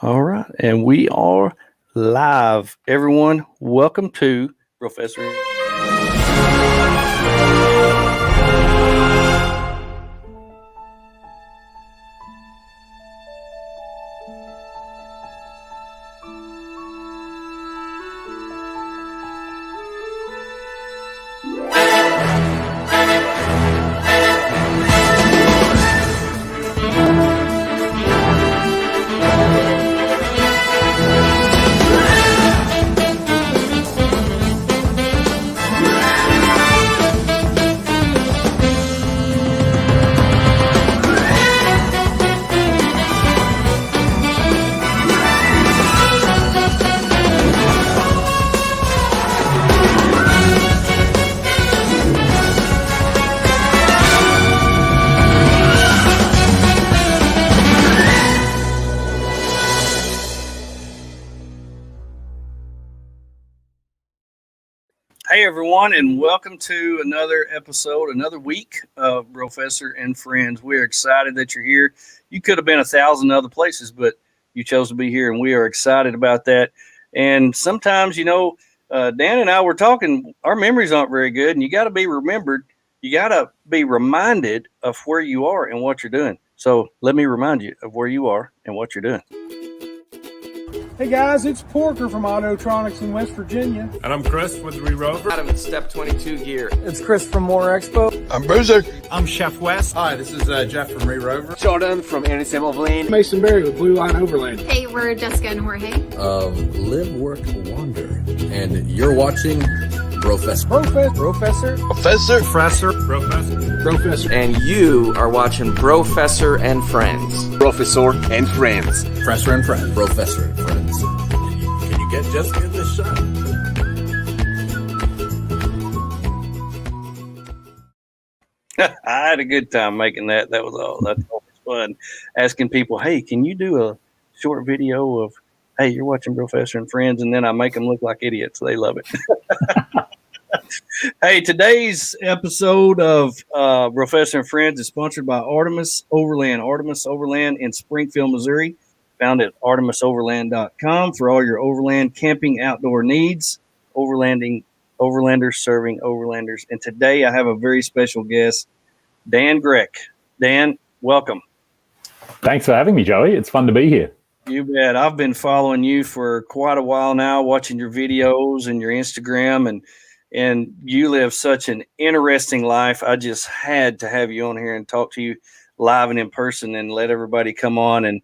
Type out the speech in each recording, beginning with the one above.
All right, and we are live. Everyone, welcome to Professor. Hey everyone, and welcome to another episode, another week of BROfessor and Friends. We're excited that you're here. You could have been 1,000 other places, but you chose to be here, and we are excited about that. And sometimes, Dan and I were talking, our memories aren't very good, and you got to be remembered. You got to be reminded of where you are and what you're doing. So let me remind you of where you are and what you're doing. Hey guys, it's Porker from Autotronics in West Virginia. And I'm Chris with ReRover. Adam at Step 22 Gear. It's Chris from More Expo. I'm Boozer. I'm Chef West. Hi, this is Jeff from ReRover. Jordan from Anderson Overland. Mason Berry with Blue Line Overland. Hey, we're Jessica and Jorge. Live, Work, Wander. And you're watching BROfessor. BROfessor. BROfessor. And you are watching BROfessor and Friends. Professor and Friends. BROfessor and Friends. BROfessor and Friends. Can you get Jessica in this shot? I had a good time making that. That was all. That's always fun. Asking people, hey, can you do a short video of, hey, you're watching BROfessor and Friends, and then I make them look like idiots. They love it. Hey, today's episode of BROfessor and Friends is sponsored by Artemis Overland. Artemis Overland in Springfield, Missouri. Found at artemisoverland.com for all your overland camping outdoor needs. Overlanders serving overlanders. And today I have a very special guest, Dan Grec. Dan, welcome. Thanks for having me, Joey. It's fun to be here. You bet. I've been following you for quite a while now, watching your videos and your Instagram, and you live such an interesting life. I just had to have you on here and talk to you live and in person and let everybody come on and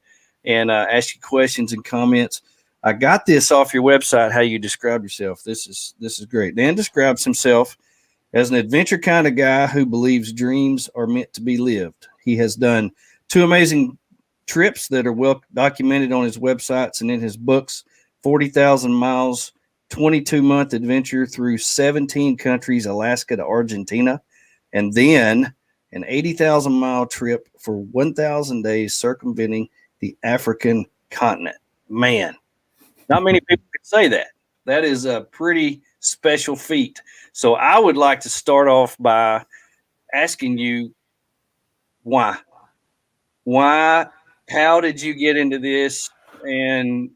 ask you questions and comments. I got this off your website, how you describe yourself. This is great. Dan describes himself as an adventure kind of guy who believes dreams are meant to be lived. He has done 2 amazing trips that are well documented on his websites and in his books, 40,000 miles, 22-month adventure through 17 countries, Alaska to Argentina, and then an 80,000-mile trip for 1,000 days circumventing the African continent. Man, not many people can say that. That is a pretty special feat. So I would like to start off by asking you why? Why? How did you get into this? And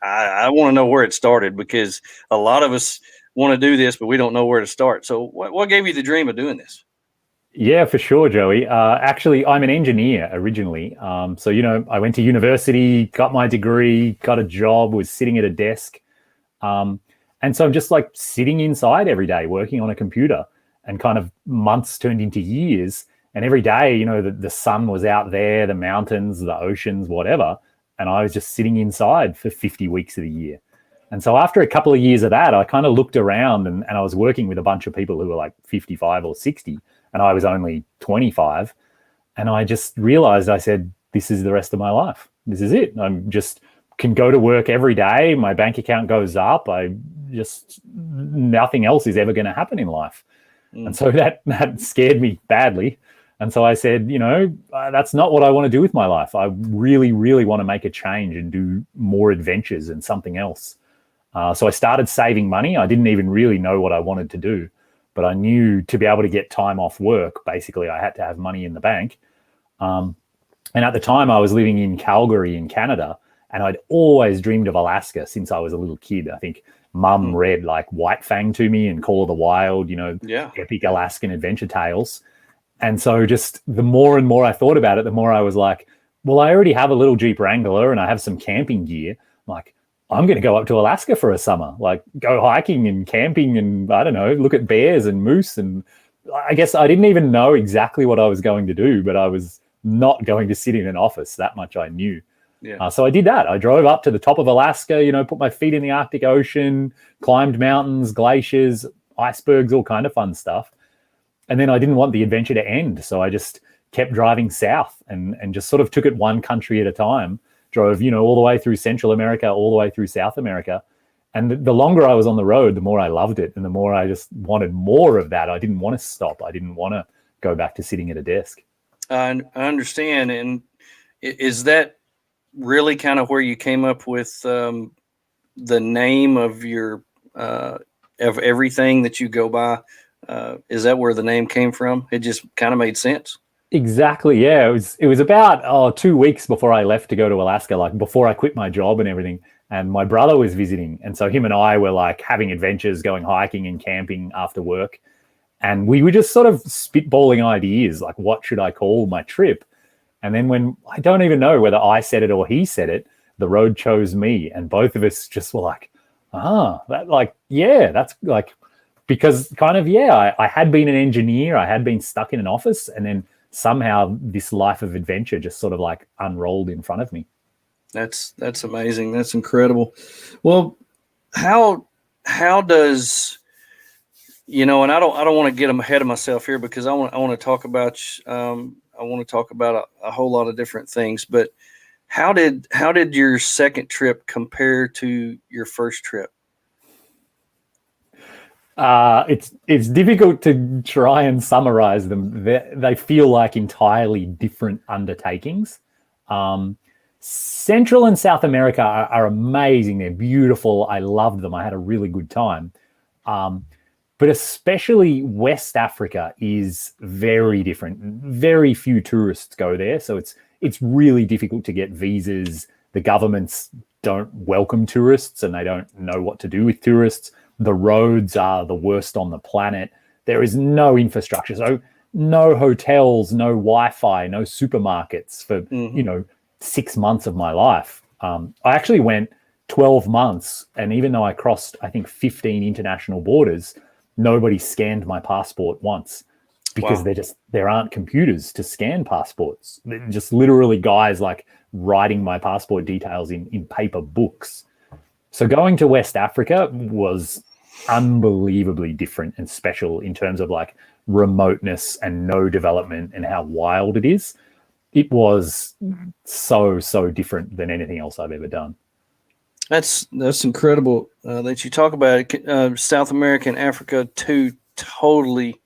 I want to know where it started, because a lot of us want to do this, but we don't know where to start. So what gave you the dream of doing this? Yeah, for sure, Joey. Actually, I'm an engineer originally. So, I went to university, got my degree, got a job, was sitting at a desk. And so I'm just like sitting inside every day, working on a computer, and kind of months turned into years. And every day, the sun was out there, the mountains, the oceans, whatever. And I was just sitting inside for 50 weeks of the year. And so after a couple of years of that, I kind of looked around and I was working with a bunch of people who were like 55 or 60. And I was only 25. And I just realized, I said, this is the rest of my life. This is it. I'm just can go to work every day. My bank account goes up. Nothing else is ever going to happen in life. And so that scared me badly. And so I said, that's not what I want to do with my life. I really, really want to make a change and do more adventures and something else. So I started saving money. I didn't even really know what I wanted to do, but I knew to be able to get time off work, basically I had to have money in the bank. And at the time, I was living in Calgary in Canada, and I'd always dreamed of Alaska since I was a little kid. I think Mum read like White Fang to me and Call of the Wild, epic Alaskan adventure tales. And so just the more and more I thought about it, the more I was like, well, I already have a little Jeep Wrangler and I have some camping gear. Like, I'm going to go up to Alaska for a summer, like go hiking and camping and, I don't know, look at bears and moose. And I guess I didn't even know exactly what I was going to do, but I was not going to sit in an office. That much I knew. Yeah. So I did that. I drove up to the top of Alaska, put my feet in the Arctic Ocean, climbed mountains, glaciers, icebergs, all kind of fun stuff. And then I didn't want the adventure to end. So I just kept driving south and just sort of took it one country at a time. Drove, all the way through Central America, all the way through South America. And the longer I was on the road, the more I loved it. And the more I just wanted more of that. I didn't want to stop. I didn't want to go back to sitting at a desk. I understand. And is that really kind of where you came up with the name of your of everything that you go by? Is that where the name came from? It just kind of made sense. Exactly. Yeah. It was about 2 weeks before I left to go to Alaska, like before I quit my job and everything. And my brother was visiting. And so him and I were like having adventures, going hiking and camping after work. And we were just sort of spitballing ideas, like what should I call my trip? And then when I don't even know whether I said it or he said it, the road chose me. And both of us just were like, that's like, because kind of, I had been an engineer. I had been stuck in an office. And then somehow this life of adventure just sort of like unrolled in front of me. That's amazing. That's incredible. Well, how does, and I don't want to get ahead of myself here because I want to talk about a whole lot of different things, but how did your second trip compare to your first trip? It's difficult to try and summarize them. They feel like entirely different undertakings. Central and South America are amazing. They're beautiful. I loved them. I had a really good time. But especially West Africa is very different. Very few tourists go there. So it's really difficult to get visas. The governments don't welcome tourists and they don't know what to do with tourists. The roads are the worst on the planet. There is no infrastructure. So no hotels, no Wi-Fi, no supermarkets for, 6 months of my life. I actually went 12 months. And even though I crossed, I think 15 international borders, nobody scanned my passport once because there aren't computers to scan passports. They're just literally guys like writing my passport details in paper books. So going to West Africa was unbelievably different and special in terms of like remoteness and no development and how wild it is. It was so different than anything else I've ever done. That's incredible that you talk about it. South America and Africa, two totally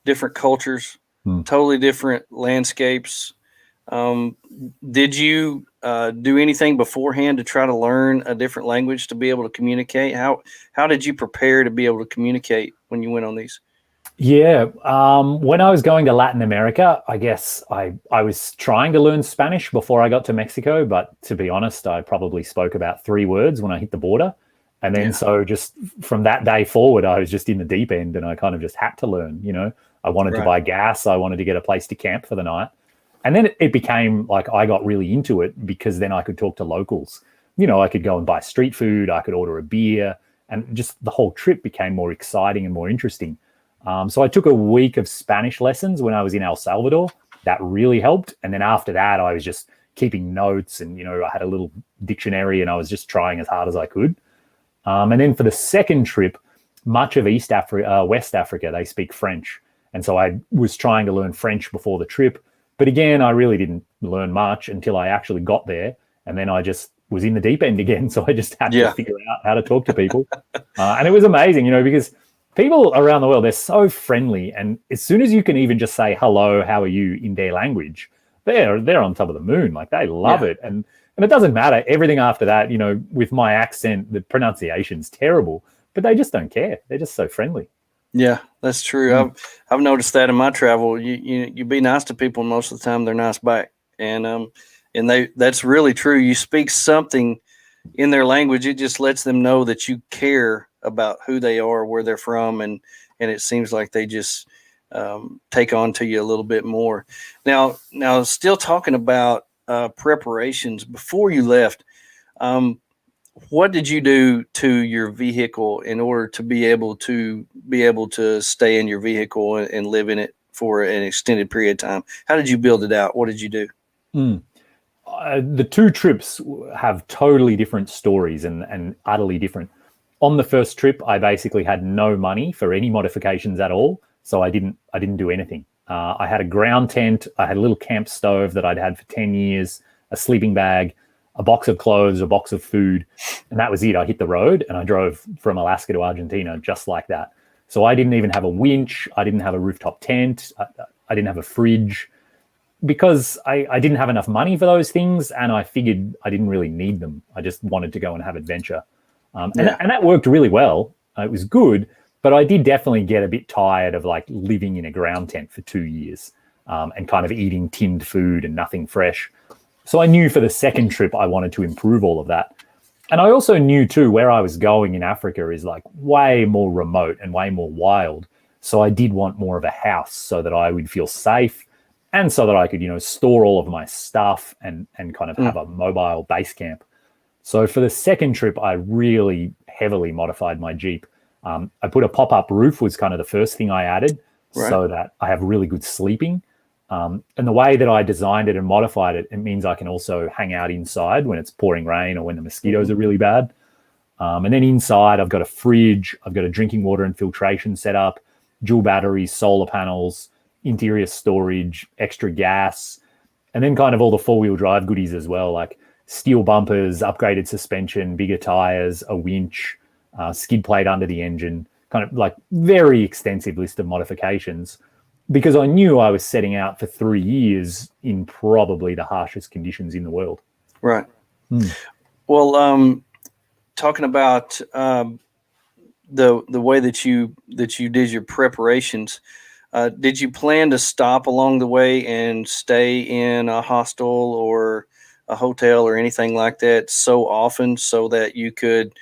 different cultures, totally different landscapes. Did you do anything beforehand to try to learn a different language to be able to communicate? How did you prepare to be able to communicate when you went on these? Yeah. When I was going to Latin America, I guess I was trying to learn Spanish before I got to Mexico. But to be honest, I probably spoke about 3 words when I hit the border. And then so just from that day forward, I was just in the deep end and I kind of just had to learn, I wanted to buy gas. I wanted to get a place to camp for the night. And then it became like I got really into it because then I could talk to locals. I could go and buy street food. I could order a beer. And just the whole trip became more exciting and more interesting. So I took a week of Spanish lessons when I was in El Salvador. That really helped. And then after that, I was just keeping notes and, I had a little dictionary and I was just trying as hard as I could. And then for the second trip, much of West Africa, they speak French. And so I was trying to learn French before the trip. But again, I really didn't learn much until I actually got there. And then I just was in the deep end again. So I just had to figure out how to talk to people. And it was amazing, because people around the world, they're so friendly. And as soon as you can even just say, hello, how are you in their language, they're on top of the moon. Like they love it. And it doesn't matter. Everything after that, with my accent, the pronunciation's terrible, but they just don't care. They're just so friendly. Yeah, that's true. I've noticed that in my travel. You be nice to people, and most of the time they're nice back. and that's really true. You speak something in their language, it just lets them know that you care about who they are, where they're from, and it seems like they just take on to you a little bit more. Now, still talking about preparations before you left. What did you do to your vehicle in order to be able to stay in your vehicle and live in it for an extended period of time? How did you build it out? What did you do? The two trips have totally different stories and utterly different. On the first trip, I basically had no money for any modifications at all, so I didn't do anything. I had a ground tent, I had a little camp stove that I'd had for 10 years, a sleeping bag, a box of clothes, a box of food, and that was it. I hit the road and I drove from Alaska to Argentina just like that. So I didn't even have a winch, I didn't have a rooftop tent, I didn't have a fridge, because I didn't have enough money for those things, and I figured I didn't really need them. I just wanted to go and have adventure. And that worked really well. It was good, but I did definitely get a bit tired of like living in a ground tent for 2 years and kind of eating tinned food and nothing fresh. So I knew for the second trip I wanted to improve all of that. And I also knew too where I was going in Africa is like way more remote and way more wild. So I did want more of a house so that I would feel safe and so that I could, store all of my stuff and kind of have a mobile base camp. So for the second trip, I really heavily modified my Jeep. I put a pop-up roof was kind of the first thing I added so that I have really good sleeping. And the way that I designed it and modified it, it means I can also hang out inside when it's pouring rain or when the mosquitoes are really bad. And then inside, I've got a fridge, I've got a drinking water and filtration setup, dual batteries, solar panels, interior storage, extra gas, and then kind of all the four-wheel drive goodies as well, like steel bumpers, upgraded suspension, bigger tires, a winch, skid plate under the engine, kind of like very extensive list of modifications, because I knew I was setting out for 3 years in probably the harshest conditions in the world. Right. Well, talking about the way that you did your preparations, did you plan to stop along the way and stay in a hostel or a hotel or anything like that so often so that you could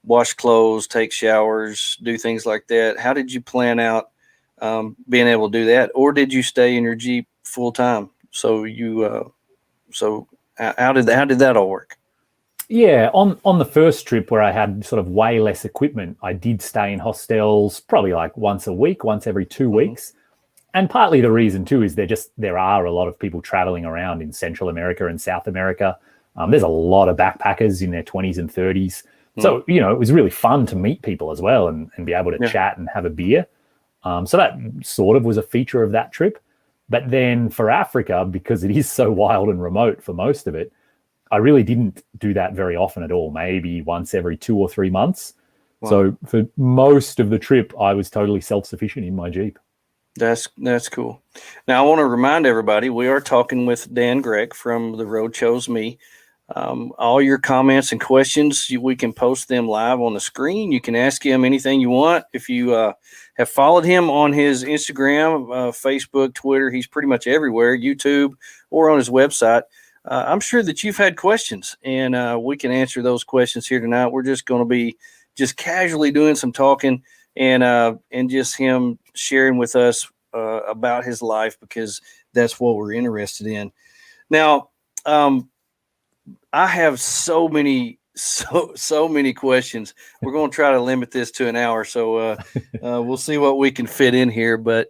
wash clothes, take showers, do things like that? How did you plan out being able to do that? Or did you stay in your Jeep full time? So how did that all work? Yeah, on the first trip where I had sort of way less equipment, I did stay in hostels probably like once a week, once every 2 weeks. And partly the reason too is there are a lot of people traveling around in Central America and South America. There's a lot of backpackers in their 20s and 30s. So, it was really fun to meet people as well and be able to chat and have a beer. So that sort of was a feature of that trip. But then for Africa, because it is so wild and remote for most of it, I really didn't do that very often at all, maybe once every 2 or 3 months. Wow. So for most of the trip, I was totally self-sufficient in my Jeep. That's cool. Now, I want to remind everybody, we are talking with Dan Grec from The Road Chose Me. All your comments and questions, we can post them live on the screen. You can ask him anything you want. If you have followed him on his Instagram, Facebook, Twitter, he's pretty much everywhere, YouTube, or on his website. I'm sure that you've had questions, and we can answer those questions here tonight. We're just going to be just casually doing some talking and just him sharing with us about his life, because that's what we're interested in. Now, I have so many questions. We're going to try to limit this to an hour, so we'll see what we can fit in here. But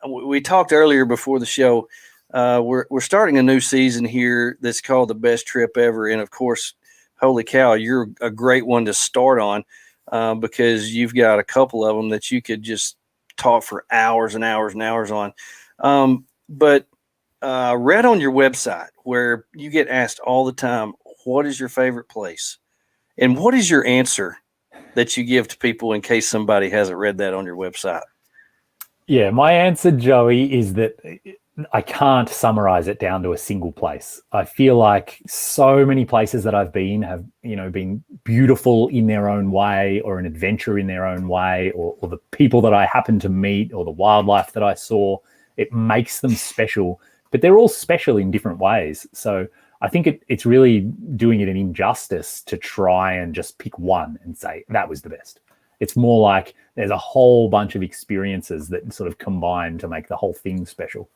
we talked earlier before the show. We're starting a new season here that's called The Best Trip Ever, and of course, holy cow, you're a great one to start on because you've got a couple of them that you could just talk for hours and hours and hours on. But read on your website where you get asked all the time, what is your favorite place? And what is your answer that you give to people in case somebody hasn't read that on your website? Yeah, my answer, Joey, is that I can't summarize it down to a single place. I feel like so many places that I've been have, been beautiful in their own way, or an adventure in their own way, or the people that I happened to meet, or the wildlife that I saw. It makes them special but they're all special in different ways. So I think it's really doing it an injustice to try and just pick one and say that was the best. It's more like there's a whole bunch of experiences that sort of combine to make the whole thing special.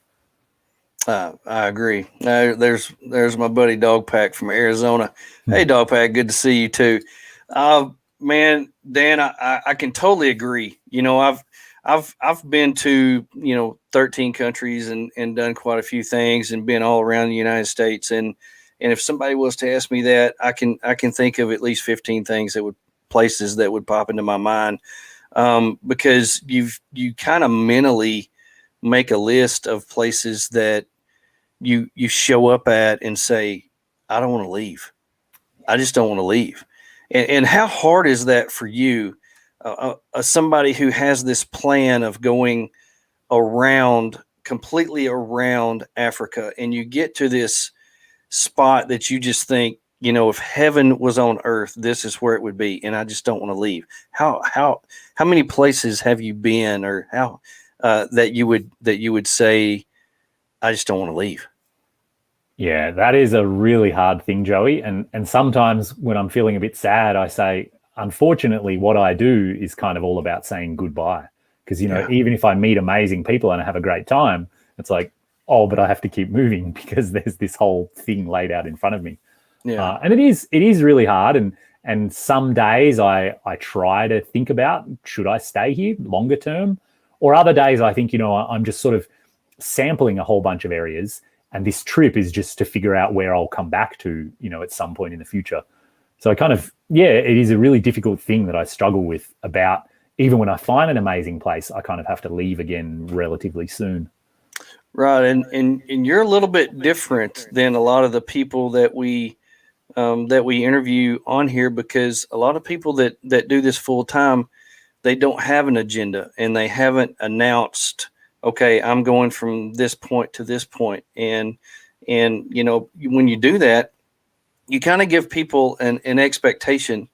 I agree. There's my buddy Dogpack from Arizona. Hey, Dogpack, good to see you too. Man, Dan, I can totally agree. You know, I've been to 13 countries and done quite a few things and been all around the United States. And if somebody was to ask me that, I can think of at least 15 things places that would pop into my mind, because you kind of mentally make a list of places that you show up at and say, I don't want to leave. I just don't want to leave. And how hard is that for you, somebody who has this plan of going completely around Africa, and you get to this spot that you just think, if heaven was on earth, this is where it would be, and I just don't want to leave. How many places have you been, or how that you would say, I just don't want to leave? Yeah, that is a really hard thing, Joey. And sometimes when I'm feeling a bit sad, I say, unfortunately, what I do is kind of all about saying goodbye. Because, even if I meet amazing people and I have a great time, it's like, oh, but I have to keep moving because there's this whole thing laid out in front of me. Yeah. And it is really hard. And some days I try to think about, should I stay here longer term? Or other days I think, I'm just sort of sampling a whole bunch of areas. And this trip is just to figure out where I'll come back to, at some point in the future. So I kind of, it is a really difficult thing that I struggle with about, even when I find an amazing place, I kind of have to leave again relatively soon. Right. And you're a little bit different than a lot of the people that we interview on here, because a lot of people that do this full time, they don't have an agenda and they haven't announced, okay, I'm going from this point to this point. And when you do that, you kind of give people an expectation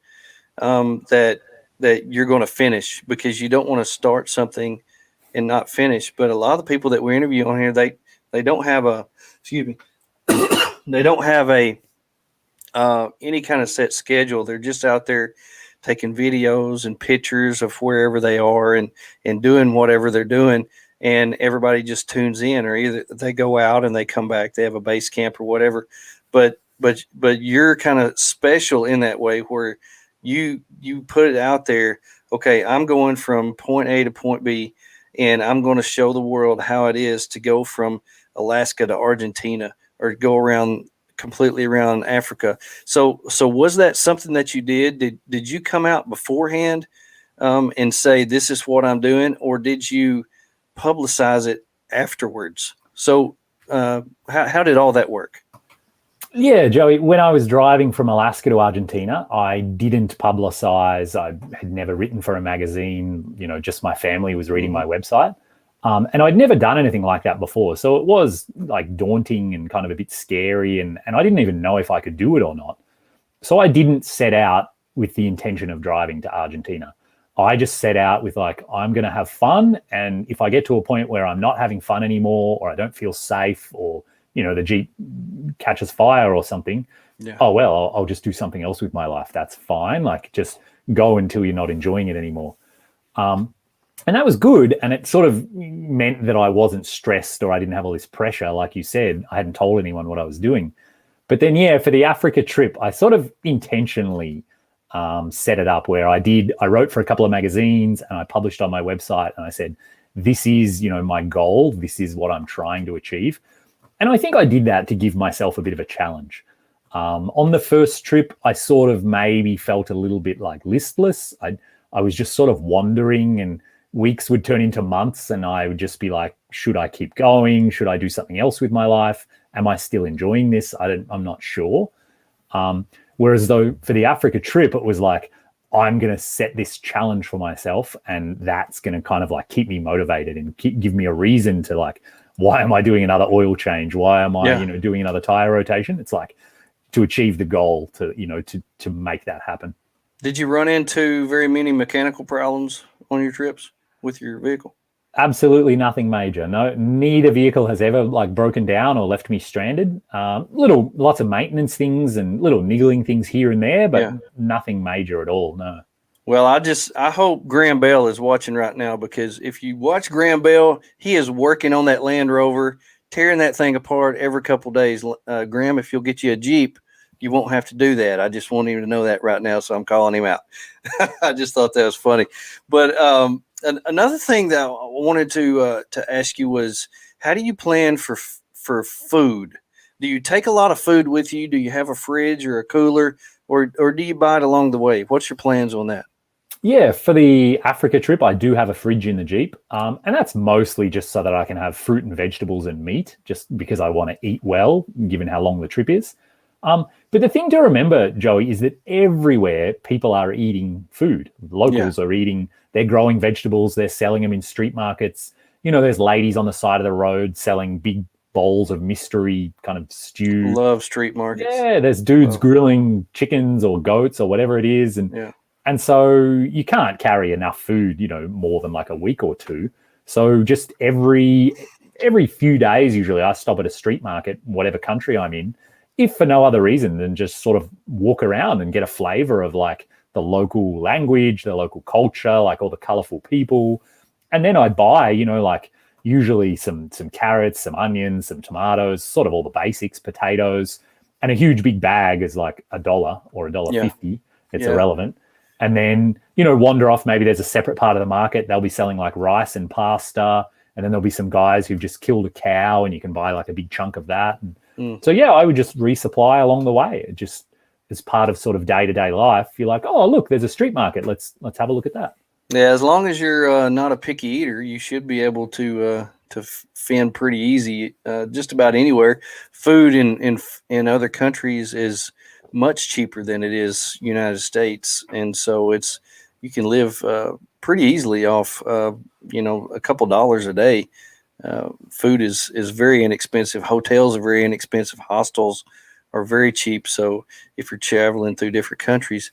that you're going to finish, because you don't want to start something and not finish. But a lot of the people that we interview on here, they don't have they don't have any kind of set schedule. They're just out there taking videos and pictures of wherever they are and doing whatever they're doing. And everybody just tunes in, or either they go out and they come back, they have a base camp or whatever. But you're kind of special in that way, where you put it out there. Okay, I'm going from point A to point B, and I'm going to show the world how it is to go from Alaska to Argentina, or go completely around Africa. So was that something that you did? Did you come out beforehand and say, this is what I'm doing, or did you publicize it afterwards? So how did all that work? Yeah, Joey, when I was driving from Alaska to Argentina, I didn't publicize. I had never written for a magazine, just my family was reading my website. And I'd never done anything like that before. So it was like daunting and kind of a bit scary. And I didn't even know if I could do it or not. So I didn't set out with the intention of driving to Argentina. I just set out with I'm going to have fun. And if I get to a point where I'm not having fun anymore, or I don't feel safe, or, the Jeep catches fire or something, oh, well, I'll just do something else with my life. That's fine. Just go until you're not enjoying it anymore. And that was good. And it sort of meant that I wasn't stressed, or I didn't have all this pressure. Like you said, I hadn't told anyone what I was doing. But then, for the Africa trip, I sort of intentionally set it up where I wrote for a couple of magazines and I published on my website, and I said, this is, my goal. This is what I'm trying to achieve. And I think I did that to give myself a bit of a challenge. On the first trip, I sort of maybe felt a little bit listless. I was just sort of wandering, and weeks would turn into months, and I would just be like, should I keep going? Should I do something else with my life? Am I still enjoying this? I'm not sure. Whereas though for the Africa trip, it was I'm going to set this challenge for myself, and that's going to kind of keep me motivated and give me a reason to why am I doing another oil change? Why am I, doing another tire rotation? It's to achieve the goal, to make that happen. Did you run into very many mechanical problems on your trips with your vehicle? Absolutely nothing major. No, neither vehicle has ever like broken down or left me stranded. Lots of maintenance things and little niggling things here and there, but Yeah. nothing major at all. No. Well, I hope Graham Bell is watching right now, because if you watch Graham Bell, he is working on that Land Rover, tearing that thing apart every couple days. Graham, if you'll get you a Jeep, you won't have to do that. I just want him to know that right now, so I'm calling him out. I just thought that was funny. But another thing that I wanted to ask you was, how do you plan for food? Do you take a lot of food with you? Do you have a fridge or a cooler, or do you buy it along the way? What's your plans on that? Yeah, for the Africa trip, I do have a fridge in the Jeep. And that's mostly just so that I can have fruit and vegetables and meat, just because I want to eat well, given how long the trip is. But the thing to remember, Joey, is that everywhere people are eating food. Locals are eating, they're growing vegetables, they're selling them in street markets. You know, there's ladies on the side of the road selling big bowls of mystery kind of stew. Love street markets. Yeah, there's dudes grilling chickens or goats or whatever it is. And so you can't carry enough food, you know, more than like a week or two. So just every few days, usually I stop at a street market, whatever country I'm in, if for no other reason than just sort of walk around and get a flavor of like the local language, the local culture, like all the colorful people. And then I buy, you know, like usually some carrots, some onions, some tomatoes, sort of all the basics, potatoes, and a huge big bag is like $1 or $1.50. It's irrelevant. And then, you know, wander off. Maybe there's a separate part of the market. They'll be selling like rice and pasta. And then there'll be some guys who've just killed a cow and you can buy like a big chunk of that. And so, yeah, I would just resupply along the way. It just as part of sort of day-to-day life. You're like, oh, look, there's a street market. Let's have a look at that. Yeah, as long as you're not a picky eater, you should be able to fend pretty easy just about anywhere. Food in other countries is much cheaper than it is United States, and so you can live pretty easily off a couple dollars a day. Food is very inexpensive. Hotels are very inexpensive. Hostels are very cheap. So if you're traveling through different countries,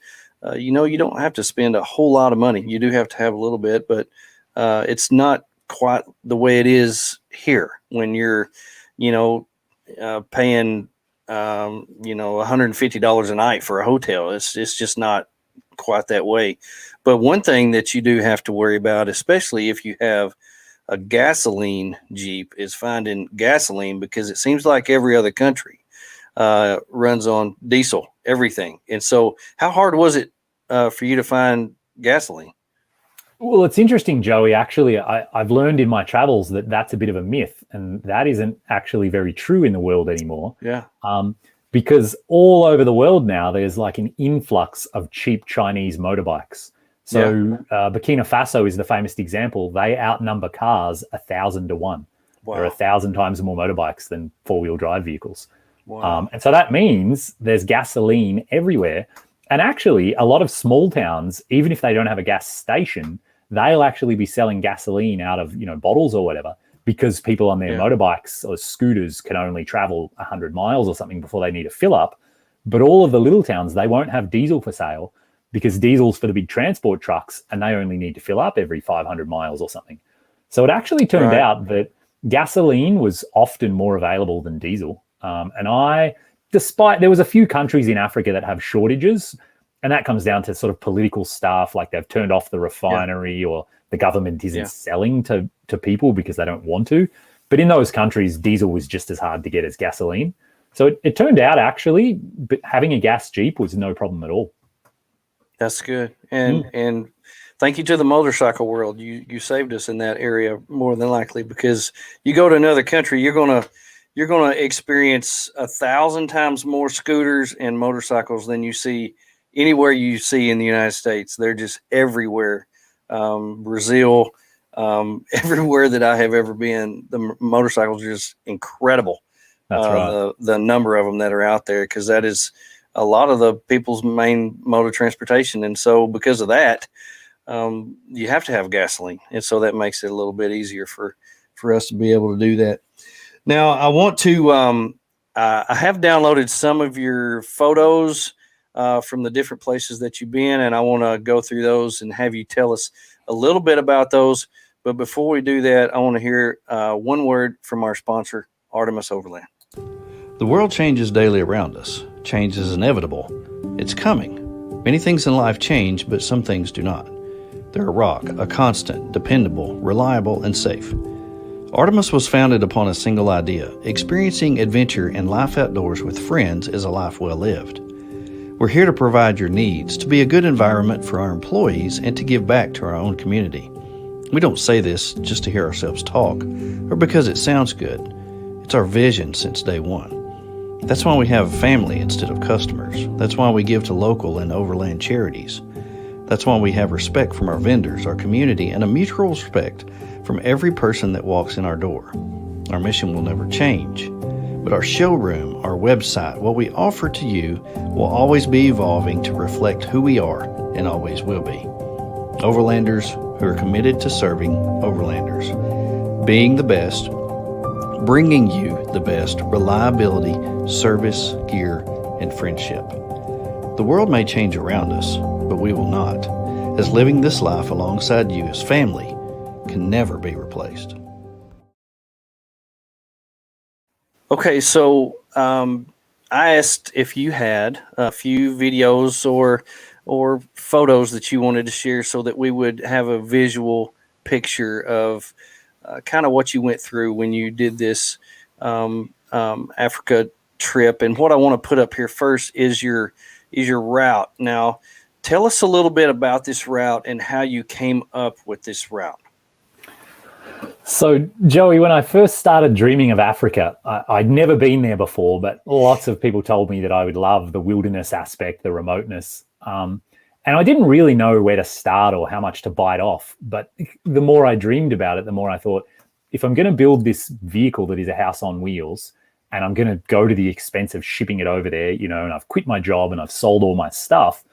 you don't have to spend a whole lot of money. You do have to have a little bit, but it's not quite the way it is here when you're paying $150 a night for a hotel. It's just not quite that way. But one thing that you do have to worry about, especially if you have a gasoline Jeep, is finding gasoline, because it seems like every other country runs on diesel, everything. And so how hard was it for you to find gasoline? Well, it's interesting, Joey. Actually, I've learned in my travels that that's a bit of a myth, and that isn't actually very true in the world anymore. Yeah. Because all over the world now, there's like an influx of cheap Chinese motorbikes. So Burkina Faso is the famous example. They outnumber cars 1,000 to 1. Wow. There are 1,000 times more motorbikes than four-wheel drive vehicles. Wow. And so that means there's gasoline everywhere. And actually, a lot of small towns, even if they don't have a gas station, they'll actually be selling gasoline out of bottles or whatever, because people on their motorbikes or scooters can only travel 100 miles or something before they need to fill up. But all of the little towns, they won't have diesel for sale, because diesel's for the big transport trucks and they only need to fill up every 500 miles or something. So it actually turned out that gasoline was often more available than diesel. Despite there was a few countries in Africa that have shortages, and that comes down to sort of political stuff, like they've turned off the refinery or the government isn't selling to people because they don't want to. But in those countries, diesel was just as hard to get as gasoline. So it turned out actually, but having a gas Jeep was no problem at all. That's good. And thank you to the motorcycle world. You saved us in that area more than likely, because you go to another country, you're gonna experience 1,000 times more scooters and motorcycles than you see anywhere you see in the United States. They're just everywhere. Brazil, everywhere that I have ever been, the motorcycles are just incredible. That's right. The number of them that are out there, because that is a lot of the people's main mode of transportation. And so because of that, you have to have gasoline. And so that makes it a little bit easier for us to be able to do that. Now, I want to, I have downloaded some of your photos from the different places that you've been, and I want to go through those and have you tell us a little bit about those. But before we do that, I want to hear one word from our sponsor, Artemis Overland. The world changes daily around us. Change is inevitable. It's coming. Many things in life change, but some things do not. They're a rock, a constant, dependable, reliable, and safe. Artemis was founded upon a single idea: experiencing adventure and life outdoors with friends is a life well lived. We're here to provide your needs, to be a good environment for our employees, and to give back to our own community. We don't say this just to hear ourselves talk, or because it sounds good. It's our vision since day one. That's why we have a family instead of customers. That's why we give to local and overland charities. That's why we have respect from our vendors, our community, and a mutual respect from every person that walks in our door. Our mission will never change, but our showroom, our website, what we offer to you will always be evolving to reflect who we are and always will be. Overlanders who are committed to serving overlanders, being the best, bringing you the best reliability, service, gear, and friendship. The world may change around us, but we will not, as living this life alongside you as family can never be replaced. Okay, so I asked if you had a few videos or photos that you wanted to share so that we would have a visual picture of kind of what you went through when you did this Africa trip. And what I want to put up here first is your route. Now, tell us a little bit about this route and how you came up with this route. So, Joey, when I first started dreaming of Africa, I'd never been there before, but lots of people told me that I would love the wilderness aspect, the remoteness. And I didn't really know where to start or how much to bite off. But the more I dreamed about it, the more I thought, if I'm going to build this vehicle that is a house on wheels, and I'm going to go to the expense of shipping it over there, and I've quit my job and I've sold all my stuff,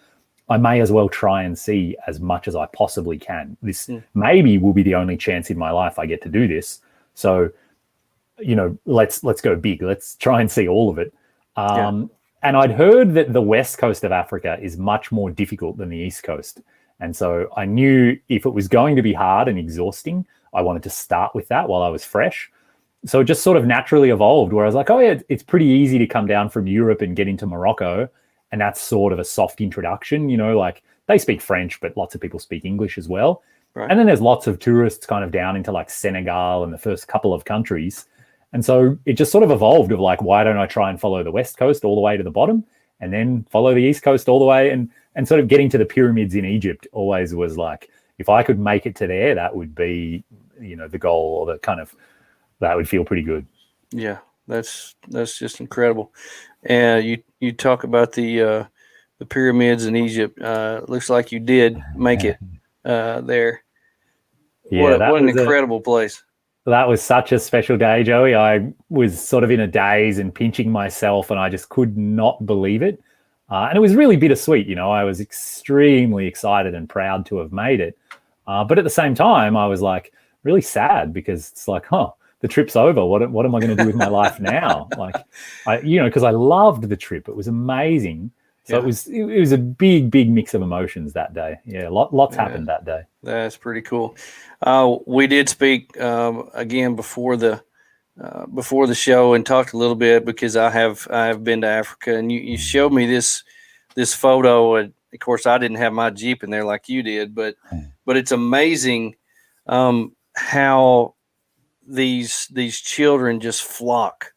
I may as well try and see as much as I possibly can. This maybe will be the only chance in my life I get to do this. So, let's go big. Let's try and see all of it. And I'd heard that the west coast of Africa is much more difficult than the east coast. And so I knew if it was going to be hard and exhausting, I wanted to start with that while I was fresh. So it just sort of naturally evolved where I was like, oh yeah, it's pretty easy to come down from Europe and get into Morocco. And that's sort of a soft introduction, like they speak French, but lots of people speak English as well. Right. And then there's lots of tourists kind of down into like Senegal and the first couple of countries. And so it just sort of evolved of like, why don't I try and follow the west coast all the way to the bottom and then follow the east coast all the way? And sort of getting to the pyramids in Egypt always was like, if I could make it to there, that would be, the goal, or the kind of, that would feel pretty good. Yeah, that's just incredible. And you talk about the pyramids in Egypt. Looks like you did make it there. Yeah, what an incredible place. That was such a special day, Joey. I was sort of in a daze and pinching myself, and I just could not believe it. And it was really bittersweet. I was extremely excited and proud to have made it. But at the same time, I was like really sad because it's like, the trip's over. What am I going to do with my life now? Like, because I loved the trip. It was amazing. So it was a big mix of emotions that day. Yeah, lots happened that day. That's pretty cool. We did speak again before the show and talked a little bit because I have been to Africa, and you showed me this photo. And of course, I didn't have my Jeep in there like you did, but it's amazing how these children just flock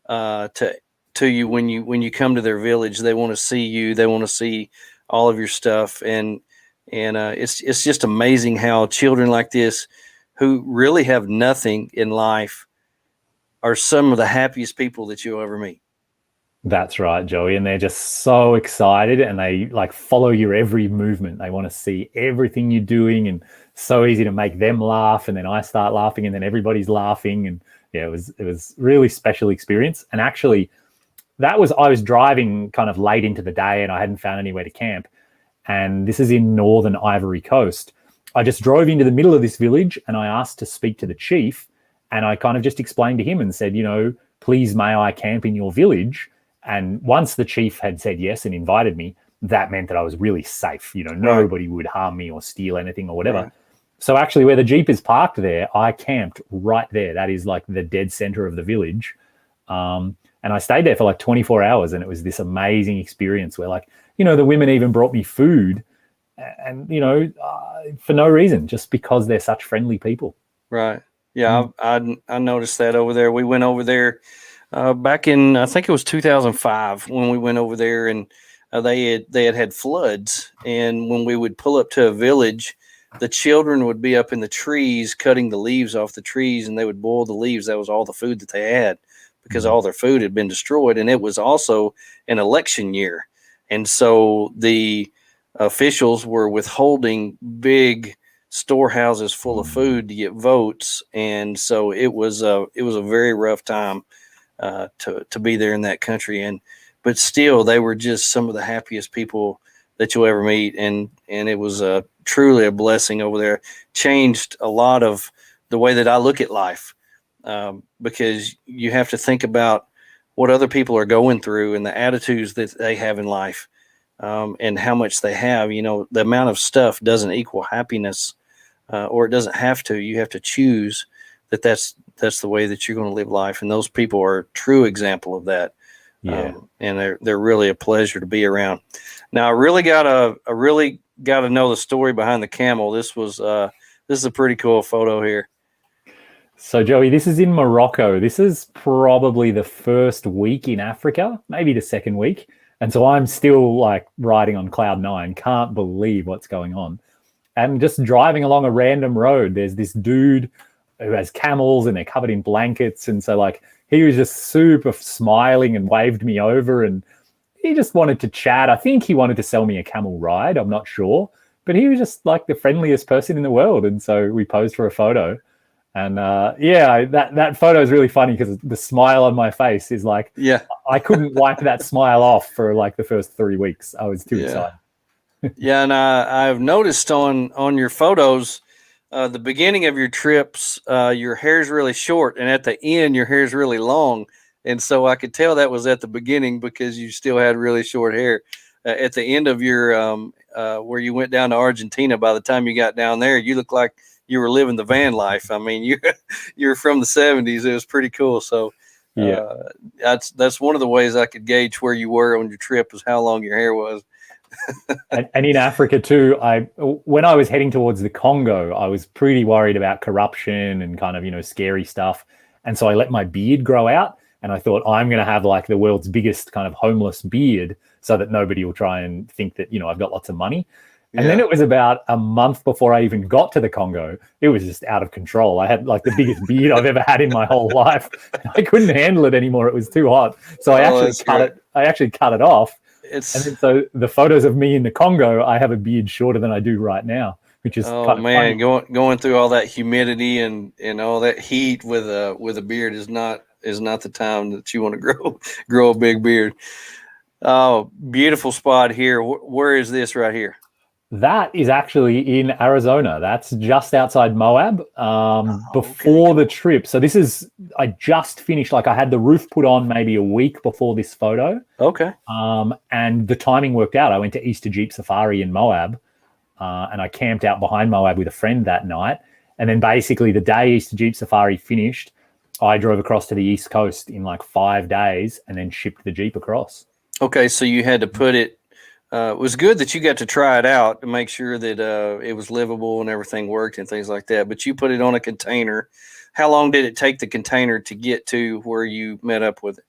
to you when you come to their village. They want to see you. They want to see all of your stuff, and it's just amazing how children like this, who really have nothing in life, are some of the happiest people that you'll ever meet. That's right, Joey. And they're just so excited, and they like follow your every movement. They want to see everything you're doing, and so easy to make them laugh. And then I start laughing, and then everybody's laughing. And yeah, it was really special experience. And actually I was driving kind of late into the day, and I hadn't found anywhere to camp. And this is in northern Ivory Coast. I just drove into the middle of this village, and I asked to speak to the chief. And I kind of just explained to him and said, please, may I camp in your village? And once the chief had said yes and invited me, that meant that I was really safe. Nobody would harm me or steal anything or whatever. Right. So actually, where the Jeep is parked there, I camped right there. That is like the dead center of the village. And I stayed there for like 24 hours, and it was this amazing experience where, like, you know, the women even brought me food, and, you know, for no reason, just because they're such friendly people. Right. Yeah, I noticed that over there. We went over there back in, I think it was 2005 when we went over there, and they had floods. And when we would pull up to a village, the children would be up in the trees cutting the leaves off the trees, and they would boil the leaves. That was all the food that they had, because all their food had been destroyed. And it was also an election year. And so the officials were withholding big storehouses full of food to get votes. And so it was a very rough time to be there in that country. But still, they were just some of the happiest people that you'll ever meet. And it was truly a blessing over there. Changed a lot of the way that I look at life. Because you have to think about what other people are going through and the attitudes that they have in life, and how much they have. You know, the amount of stuff doesn't equal happiness, or it doesn't have to. You have to choose that's the way that you're going to live life. And those people are a true example of that. Yeah. And they're really a pleasure to be around. Now, I really got to know the story behind the camel. This is a pretty cool photo here. So, Joey, this is in Morocco. This is probably the first week in Africa, maybe the second week. And so I'm still like riding on cloud nine, can't believe what's going on. And just driving along a random road, there's this dude who has camels and they're covered in blankets. And so, like, he was just super smiling and waved me over, and he just wanted to chat. I think he wanted to sell me a camel ride. I'm not sure. But he was just like the friendliest person in the world. And so we posed for a photo. And that photo is really funny because the smile on my face is like, I couldn't wipe that smile off for like the first 3 weeks. I was too excited. Yeah, and I've noticed on your photos, the beginning of your trips, your hair's really short, and at the end, your hair's really long. And so I could tell that was at the beginning because you still had really short hair. At the end of your where you went down to Argentina, by the time you got down there, you look like you were living the van life. I mean, you're from the 70s. It was pretty cool. So that's one of the ways I could gauge where you were on your trip, is how long your hair was. and in Africa too, when I was heading towards the Congo, I was pretty worried about corruption and kind of, you know, scary stuff. And so I let my beard grow out, and I thought, I'm going to have like the world's biggest kind of homeless beard so that nobody will try and think that, you know, I've got lots of money. And then it was about a month before I even got to the Congo. It was just out of control. I had like the biggest beard I've ever had in my whole life. I couldn't handle it anymore. It was too hot. So I actually cut it off. And then, so the photos of me in the Congo, I have a beard shorter than I do right now, which is kind of funny. Going through all that humidity and all that heat with a beard is not the time that you want to grow a big beard. Oh, beautiful spot here. Where is this right here? That is actually in Arizona. That's just outside Moab, before the trip. So I just finished, like I had the roof put on maybe a week before this photo. Okay. And the timing worked out. I went to Easter Jeep Safari in Moab, and I camped out behind Moab with a friend that night. And then basically the day Easter Jeep Safari finished, I drove across to the East Coast in like 5 days and then shipped the Jeep across. Okay. So you had to put it, it was good that you got to try it out to make sure that it was livable and everything worked and things like that. But you put it on a container. How long did it take the container to get to where you met up with it?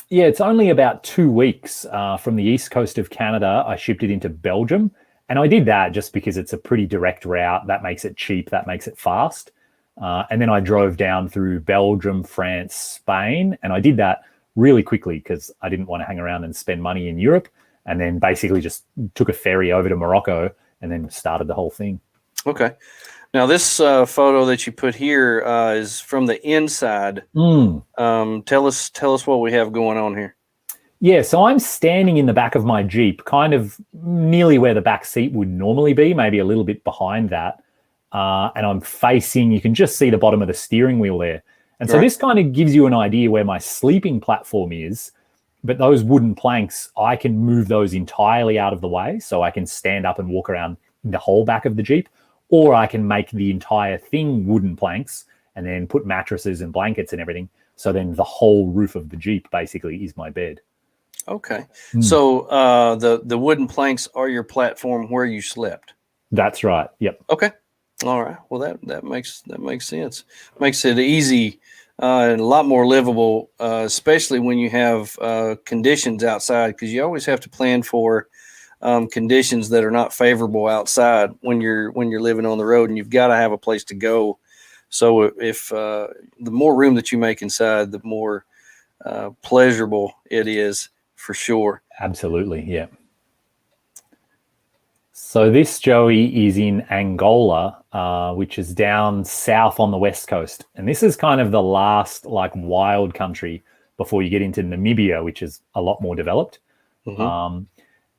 Yeah, it's only about 2 weeks from the east coast of Canada. I shipped it into Belgium. And I did that just because it's a pretty direct route. That makes it cheap. That makes it fast. And then I drove down through Belgium, France, Spain. And I did that really quickly because I didn't want to hang around and spend money in Europe. And then basically just took a ferry over to Morocco and then started the whole thing. Okay. Now, this photo that you put here is from the inside. Tell us what we have going on here. Yeah, so I'm standing in the back of my Jeep, kind of nearly where the back seat would normally be, maybe a little bit behind that. And I'm facing, you can just see the bottom of the steering wheel there. And so this kind of gives you an idea where my sleeping platform is. But those wooden planks, I can move those entirely out of the way, so I can stand up and walk around the whole back of the Jeep, or I can make the entire thing wooden planks and then put mattresses and blankets and everything. So then the whole roof of the Jeep basically is my bed. Okay. So the wooden planks are your platform where you slept. That's right. Yep. Okay. All right. Well, that makes sense. Makes it easy and a lot more livable, especially when you have conditions outside, because you always have to plan for conditions that are not favorable outside when you're living on the road, and you've got to have a place to go. So if the more room that you make inside, the more pleasurable it is, for sure. Absolutely. Yeah. So this, Joey, is in Angola, which is down south on the west coast. And this is kind of the last like wild country before you get into Namibia, which is a lot more developed. Mm-hmm.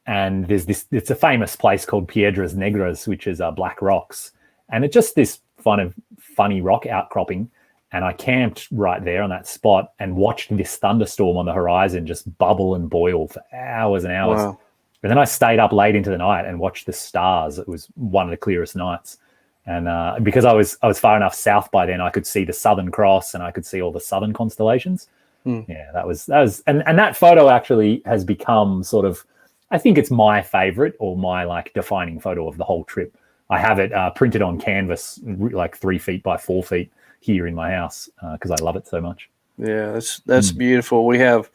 And it's a famous place called Piedras Negras, which is black rocks. And it's just this funny rock outcropping. And I camped right there on that spot and watched this thunderstorm on the horizon just bubble and boil for hours and hours. Wow. And then I stayed up late into the night and watched the stars. It was one of the clearest nights. And because I was far enough south by then, I could see the Southern Cross and I could see all the southern constellations. Yeah, that was and that photo actually has become sort of, I think it's my favorite or my like defining photo of the whole trip. I have it printed on canvas, like 3 feet by 4 feet here in my house because I love it so much. Yeah, that's beautiful. We have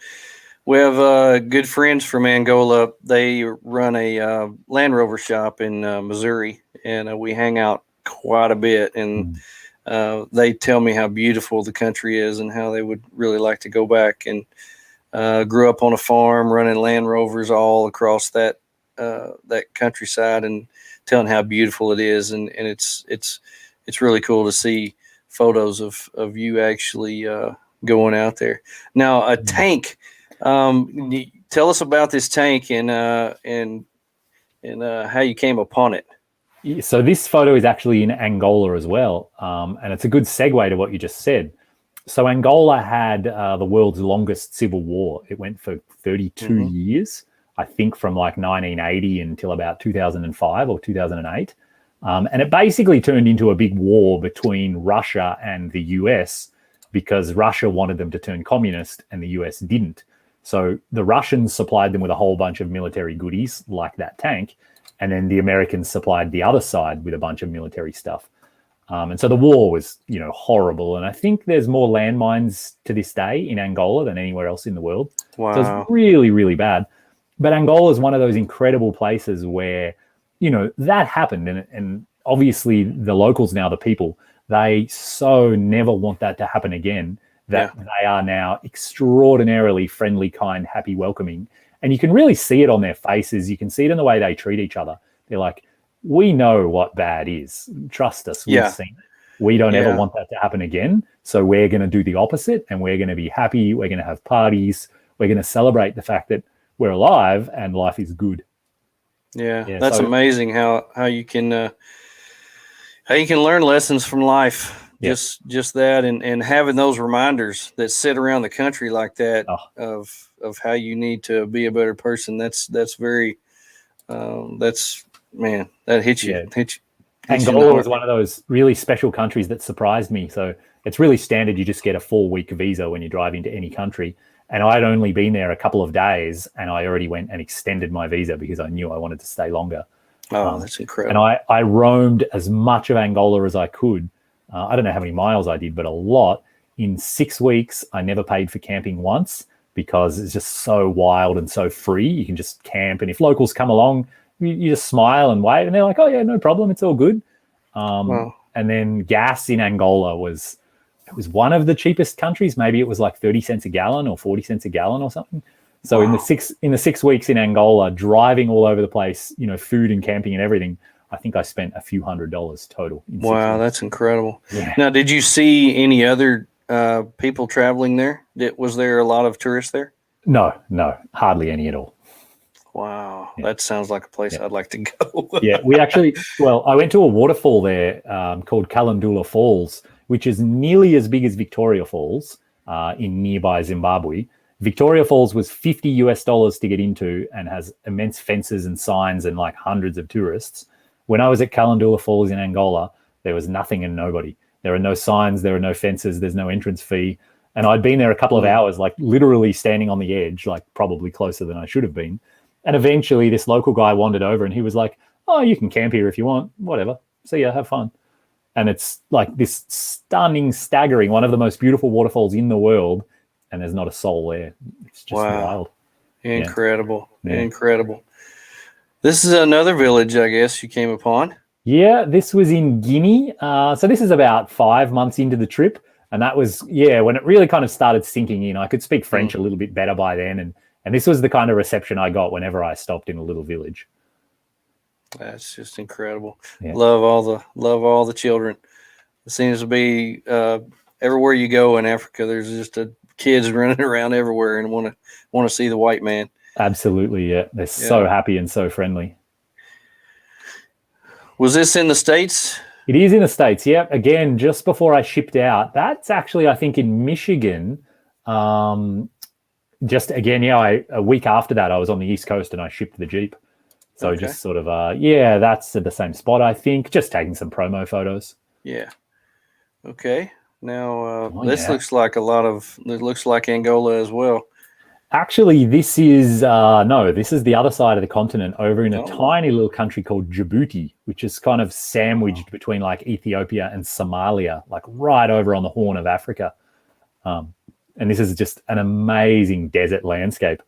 good friends from Angola. They run a Land Rover shop in Missouri, and we hang out quite a bit. And they tell me how beautiful the country is and how they would really like to go back. And grew up on a farm running Land Rovers all across that countryside, and telling how beautiful it is. And it's really cool to see photos of you actually going out there. Now, a tank. Tell us about this tank and how you came upon it. So this photo is actually in Angola as well, and it's a good segue to what you just said. So Angola had the world's longest civil war. It went for 32 years, I think, from like 1980 until about 2005 or 2008. And it basically turned into a big war between Russia and the US because Russia wanted them to turn communist and the US didn't. So the Russians supplied them with a whole bunch of military goodies like that tank, and then the Americans supplied the other side with a bunch of military stuff. And so the war was, horrible. And I think there's more landmines to this day in Angola than anywhere else in the world. Wow. So it's really, really bad. But Angola is one of those incredible places where, that happened. And obviously the locals now, the people, they so never want that to happen again, that they are now extraordinarily friendly, kind, happy, welcoming. And you can really see it on their faces. You can see it in the way they treat each other. They're like, we know what bad is. Trust us. We've seen it. We don't ever want that to happen again. So we're going to do the opposite, and we're going to be happy. We're going to have parties. We're going to celebrate the fact that we're alive and life is good. Yeah, that's amazing how you can learn lessons from life. Just that, and having those reminders that sit around the country like that of how you need to be a better person. That's very that hits you. Hits Angola was one of those really special countries that surprised me. So it's really standard. You just get a 4-week visa when you drive into any country. And I'd only been there a couple of days, and I already went and extended my visa because I knew I wanted to stay longer. Oh, that's incredible. And I roamed as much of Angola as I could. I don't know how many miles I did, but a lot. In 6 weeks, I never paid for camping once because it's just so wild and so free. You can just camp. And if locals come along, you just smile and wave, and they're like, oh, yeah, no problem. It's all good. And then gas in Angola was one of the cheapest countries. Maybe it was like 30 cents a gallon or 40 cents a gallon or something. So in the 6 weeks in Angola, driving all over the place, food and camping and everything, I think I spent a few $100s total. Wow, that's incredible. Yeah. Now, did you see any other people traveling there? Was there a lot of tourists there? No, hardly any at all. Wow, that sounds like a place I'd like to go. We actually, I went to a waterfall there called Kalandula Falls, which is nearly as big as Victoria Falls in nearby Zimbabwe. Victoria Falls was $50 to get into and has immense fences and signs and like hundreds of tourists. When I was at Calendula Falls in Angola, there was nothing and nobody. There are no signs, there are no fences, there's no entrance fee. And I'd been there a couple of hours, like literally standing on the edge, like probably closer than I should have been. And eventually this local guy wandered over and he was like, oh, you can camp here if you want, whatever. See ya, have fun. And it's like this stunning, staggering, one of the most beautiful waterfalls in the world. And there's not a soul there. It's just wild. Incredible. Yeah. Incredible. This is another village, I guess, you came upon. Yeah, this was in Guinea. So this is about 5 months into the trip. And that was, when it really kind of started sinking in. I could speak French a little bit better by then. And this was the kind of reception I got whenever I stopped in a little village. That's just incredible. Yeah. Love all the children. It seems to be everywhere you go in Africa, there's just kids running around everywhere and want to see the white man. Absolutely, yeah. They're so happy and so friendly. Was this in the States? It is in the States, yeah. Again, just before I shipped out. That's actually, I think, in Michigan. Just again, a week after that, I was on the East Coast and I shipped the Jeep. So just sort of, that's at the same spot, I think. Just taking some promo photos. Yeah. Okay. Now, this looks like it looks like Angola as well. Actually, this is, this is the other side of the continent over in a tiny little country called Djibouti, which is kind of sandwiched between like Ethiopia and Somalia, like right over on the Horn of Africa. And this is just an amazing desert landscape.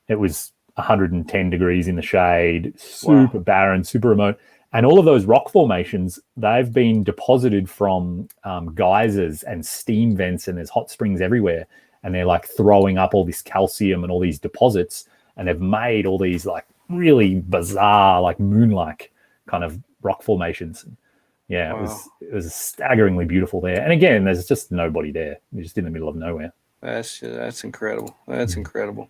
It was 110 degrees in the shade, super barren, super remote. And all of those rock formations, they've been deposited from geysers and steam vents, and there's hot springs everywhere. And they're like throwing up all this calcium and all these deposits. And they've made all these like really bizarre, like moon-like kind of rock formations. Yeah, it was staggeringly beautiful there. And again, there's just nobody there. You're just in the middle of nowhere. That's incredible. That's incredible.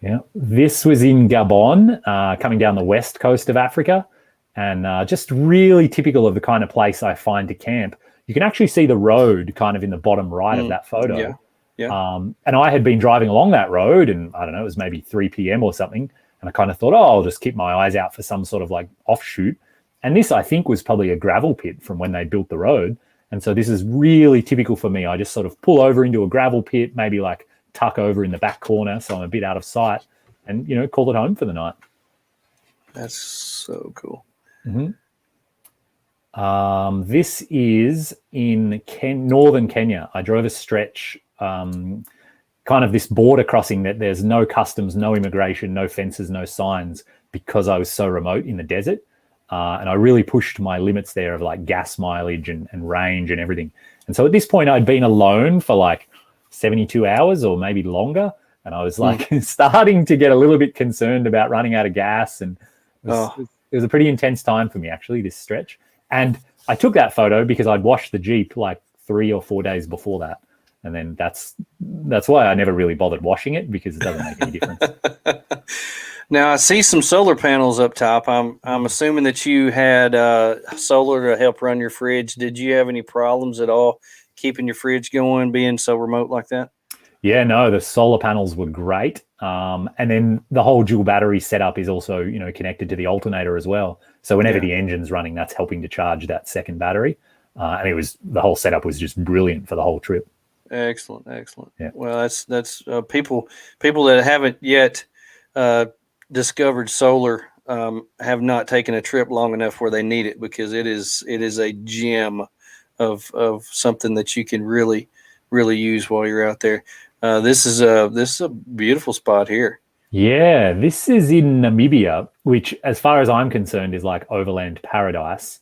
Yeah, this was in Gabon, coming down the west coast of Africa, and just really typical of the kind of place I find to camp. You can actually see the road kind of in the bottom right of that photo. Yeah. And I had been driving along that road, and I don't know, it was maybe 3 p.m. or something, and I kind of thought, I'll just keep my eyes out for some sort of like offshoot. And this, I think, was probably a gravel pit from when they built the road. And so this is really typical for me. I just sort of pull over into a gravel pit, maybe like tuck over in the back corner so I'm a bit out of sight, and call it home for the night. That's so cool. This is in northern Kenya. I drove a stretch, kind of this border crossing that there's no customs, no immigration, no fences, no signs, because I was so remote in the desert. And I really pushed my limits there of like gas mileage and range and everything. And so at this point I'd been alone for like 72 hours or maybe longer. And I was like starting to get a little bit concerned about running out of gas. And it was a pretty intense time for me, actually, this stretch. And I took that photo because I'd washed the Jeep like 3 or 4 days before that. And then that's why I never really bothered washing it, because it doesn't make any difference. Now, I see some solar panels up top. I'm assuming that you had solar to help run your fridge. Did you have any problems at all keeping your fridge going, being so remote like that? Yeah, no, the solar panels were great. And then the whole dual battery setup is also, connected to the alternator as well. So whenever the engine's running, that's helping to charge that second battery. And the whole setup was just brilliant for the whole trip. Excellent. Yeah. Well, that's people that haven't yet discovered solar have not taken a trip long enough where they need it, because it is a gem of something that you can really use while you're out there. This is a beautiful spot here. Yeah, this is in Namibia, which, as far as I'm concerned, is like overland paradise.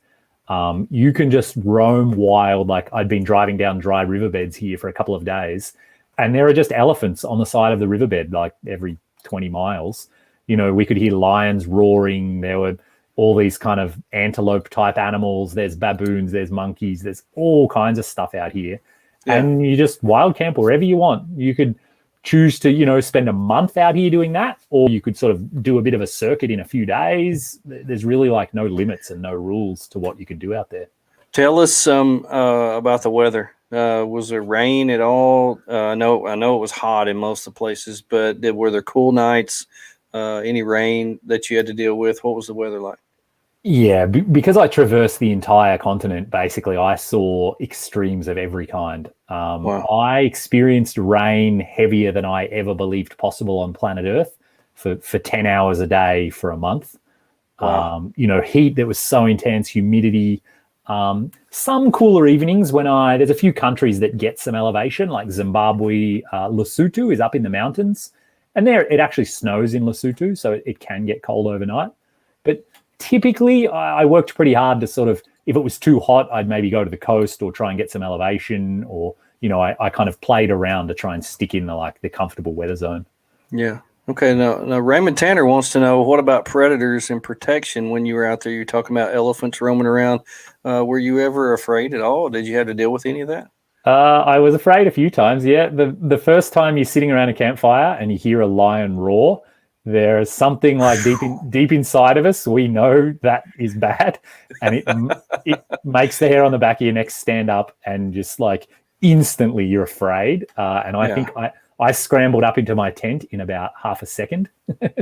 You can just roam wild. Like, I'd been driving down dry riverbeds here for a couple of days, and there are just elephants on the side of the riverbed, like every 20 miles. We could hear lions roaring. There were all these kind of antelope type animals. There's baboons, there's monkeys, there's all kinds of stuff out here. Yeah. And you just wild camp wherever you want. You could choose to, spend a month out here doing that, or you could sort of do a bit of a circuit in a few days. There's really like no limits and no rules to what you can do out there. Tell us some about the weather. Was there rain at all? I know it was hot in most of the places, but were there cool nights? Any rain that you had to deal with? What was the weather like? Yeah, because I traversed the entire continent, basically, I saw extremes of every kind. Wow. I experienced rain heavier than I ever believed possible on planet Earth for 10 hours a day for a month. Wow. Heat that was so intense, humidity. Some cooler evenings there's a few countries that get some elevation, like Zimbabwe. Lesotho is up in the mountains, and there it actually snows in Lesotho, so it can get cold overnight. But typically, I worked pretty hard to sort of, if it was too hot, I'd maybe go to the coast or try and get some elevation, or I kind of played around to try and stick in the comfortable weather zone. Yeah. Okay. Now Raymond Tanner wants to know, what about predators and protection when you were out there? You're talking about elephants roaming around. Were you ever afraid at all? Did you have to deal with any of that? I was afraid a few times. Yeah, the first time you're sitting around a campfire and you hear a lion roar, there's something like deep inside of us. We know that is bad, and it makes the hair on the back of your neck stand up, and just like instantly you're afraid. And I think I scrambled up into my tent in about half a second,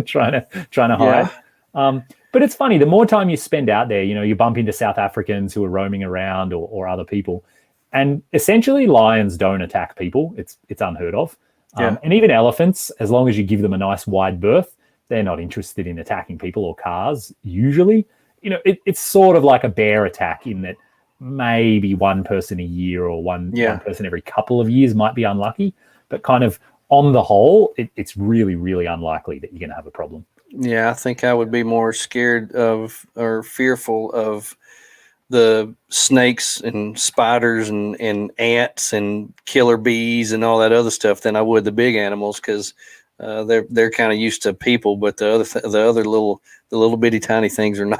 trying to hide. But it's funny, the more time you spend out there, you bump into South Africans who are roaming around, or other people. And essentially, lions don't attack people. It's unheard of. And even elephants, as long as you give them a nice wide berth, they're not interested in attacking people or cars. Usually, it's sort of like a bear attack, in that maybe one person a year or one person every couple of years might be unlucky. But kind of on the whole, it's really, really unlikely that you're going to have a problem. Yeah, I think I would be more scared of, or fearful of, the snakes and spiders and ants and killer bees and all that other stuff than I would the big animals, because they're kind of used to people, but the other little bitty tiny things are not.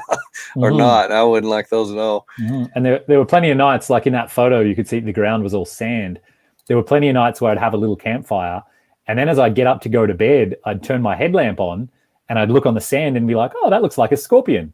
Or not. I wouldn't like those at all. And there were plenty of nights, like in that photo, you could see the ground was all sand. There were plenty of nights where I'd have a little campfire, and then as I'd get up to go to bed, I'd turn my headlamp on and I'd look on the sand and be like, oh, that looks like a scorpion.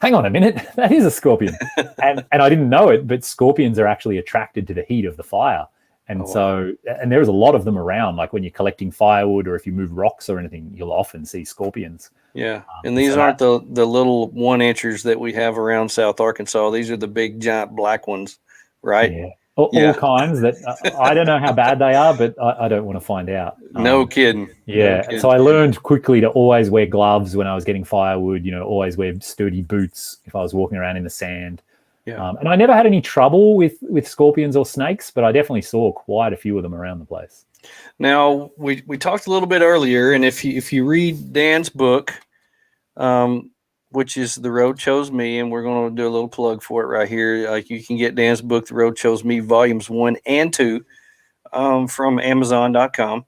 Hang on a minute, that is a scorpion. and I didn't know it, but scorpions are actually attracted to the heat of the fire. And and there's a lot of them around, like when you're collecting firewood, or if you move rocks or anything, you'll often see scorpions. Yeah. And these aren't the little 1-inchers that we have around South Arkansas. These are the big giant black ones, right? Yeah. All kinds that I don't know how bad they are, but I don't want to find out. No kidding. Yeah. No kidding. So I learned quickly to always wear gloves when I was getting firewood, always wear sturdy boots if I was walking around in the sand. Yeah. And I never had any trouble with scorpions or snakes, but I definitely saw quite a few of them around the place. Now, we talked a little bit earlier, and if you read Dan's book, which is The Road Chose Me, and we're going to do a little plug for it right here. You can get Dan's book, The Road Chose Me, volumes 1 and 2, from Amazon.com.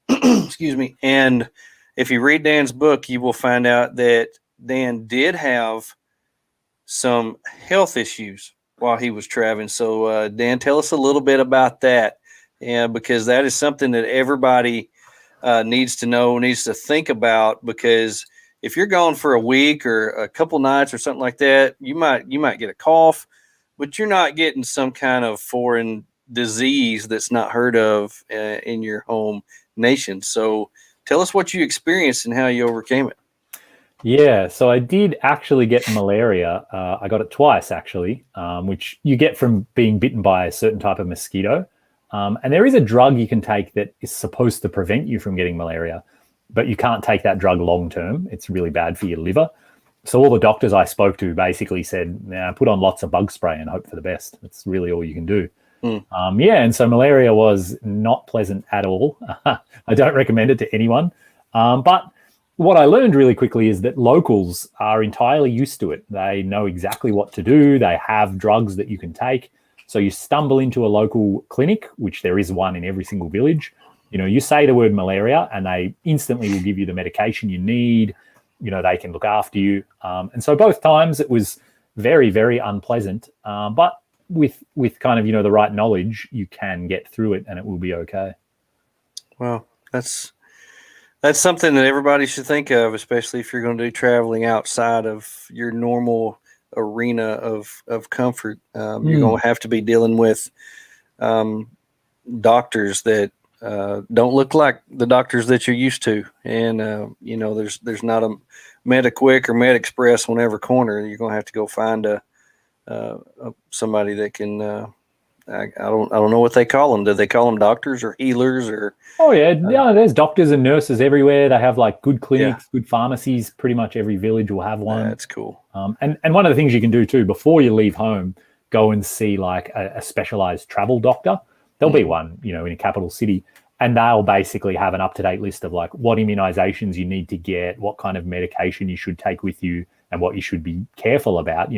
Excuse me. And if you read Dan's book, you will find out that Dan did have some health issues while he was traveling. So, Dan, tell us a little bit about that, because that is something that everybody needs to know, needs to think about, because if you're gone for a week or a couple nights or something like that, you might get a cough, but you're not getting some kind of foreign disease that's not heard of in your home nation. So tell us what you experienced and how you overcame it. Yeah, so I did actually get malaria. I got it twice, actually, which you get from being bitten by a certain type of mosquito. And there is a drug you can take that is supposed to prevent you from getting malaria, but you can't take that drug long term. It's really bad for your liver. So all the doctors I spoke to basically said, put on lots of bug spray and hope for the best. That's really all you can do. And so malaria was not pleasant at all. I don't recommend it to anyone. But what I learned really quickly is that locals are entirely used to it. They know exactly what to do. They have drugs that you can take. So you stumble into a local clinic, which there is one in every single village. You say the word malaria and they instantly will give you the medication you need. They can look after you. And so both times it was very, very unpleasant. But with kind of, the right knowledge, you can get through it and it will be okay. Well, that's something that everybody should think of, especially if you're going to do traveling outside of your normal arena of comfort. You're going to have to be dealing with doctors that don't look like the doctors that you're used to. And, there's not a MediQuick or MedExpress on every corner. You're going to have to go find somebody that can, I don't know what they call them. Do they call them doctors or healers or? Oh yeah. There's doctors and nurses everywhere. They have like good clinics, good pharmacies. Pretty much every village will have one. That's cool. And one of the things you can do too, before you leave home, go and see like a specialized travel doctor. There'll be one, in a capital city, and they'll basically have an up-to-date list of like what immunizations you need to get, what kind of medication you should take with you, and what you should be careful about.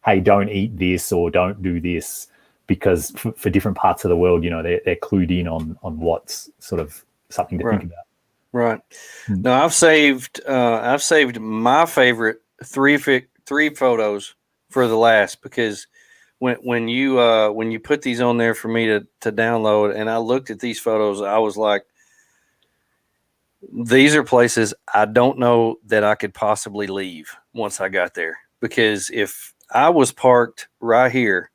Hey, don't eat this or don't do this, because for different parts of the world, they're clued in on what's sort of something to think about. Right. Now I've saved my favorite three photos for the last, because when you put these on there for me to download, and I looked at these photos, I was like, these are places I don't know that I could possibly leave once I got there, because if I was parked right here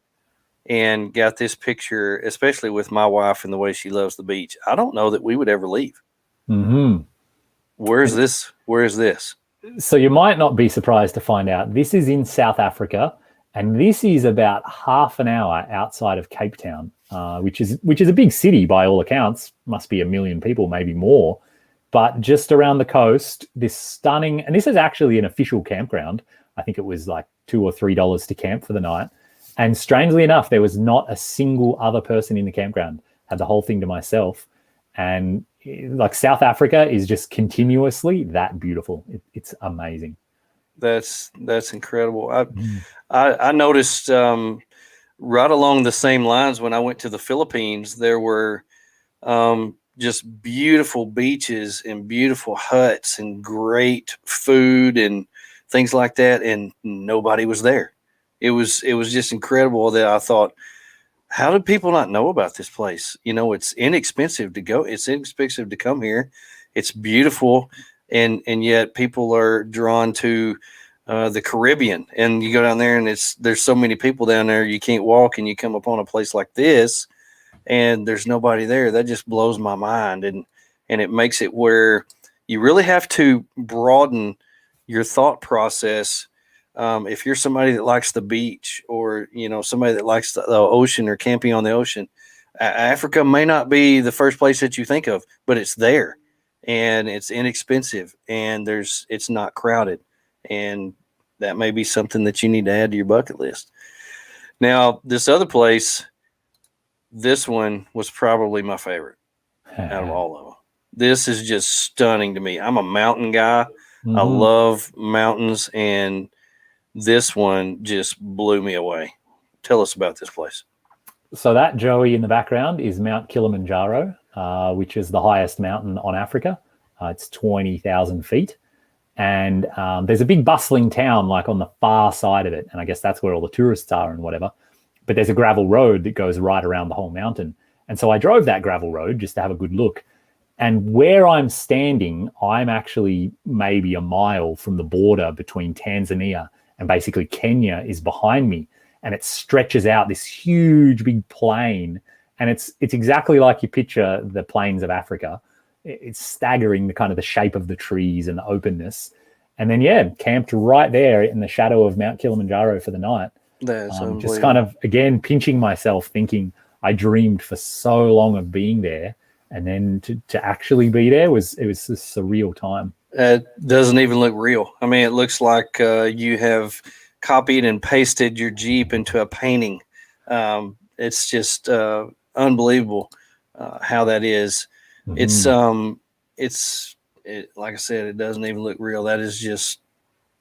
and got this picture, especially with my wife and the way she loves the beach, I don't know that we would ever leave. Mm-hmm. Where is this? So you might not be surprised to find out this is in South Africa, and this is about half an hour outside of Cape Town, which is a big city by all accounts. Must be 1 million people, maybe more. But just around the coast, this stunning, and this is actually an official campground. I think it was like $2 or $3 to camp for the night. And strangely enough, there was not a single other person in the campground. Had the whole thing to myself. And like South Africa is just continuously that beautiful. It's amazing. That's incredible. I noticed right along the same lines when I went to the Philippines, there were just beautiful beaches and beautiful huts and great food and things like that, and nobody was there. It was just incredible that I thought, how did people not know about this place? It's inexpensive to go. It's inexpensive to come here. It's beautiful, and yet people are drawn to the Caribbean. And you go down there, and there's so many people down there, you can't walk, and you come upon a place like this, and there's nobody there. That just blows my mind, and it makes it where you really have to broaden your thought process. If you're somebody that likes the beach, or somebody that likes the ocean or camping on the ocean, Africa may not be the first place that you think of, but it's there, and it's inexpensive, and it's not crowded, and that may be something that you need to add to your bucket list. Now, this other place, this one was probably my favorite out of all of them. This is just stunning to me. I'm a mountain guy. I love mountains, and this one just blew me away. Tell us about this place. So that, Joey, in the background is Mount Kilimanjaro, which is the highest mountain on Africa. It's 20,000 feet. And there's a big bustling town like on the far side of it. And I guess that's where all the tourists are and whatever. But there's a gravel road that goes right around the whole mountain. And so I drove that gravel road just to have a good look. And where I'm standing, I'm actually maybe a mile from the border between Tanzania and basically Kenya is behind me. And it stretches out this huge big plain. And it's exactly like you picture the plains of Africa. It's staggering, the kind of the shape of the trees and the openness. And then, camped right there in the shadow of Mount Kilimanjaro for the night. That's just kind of, again, pinching myself, thinking I dreamed for so long of being there. And then to actually be there was a surreal time. It doesn't even look real. I mean, it looks like you have copied and pasted your Jeep into a painting. It's just unbelievable how that is. Mm-hmm. It's like I said, it doesn't even look real. That is just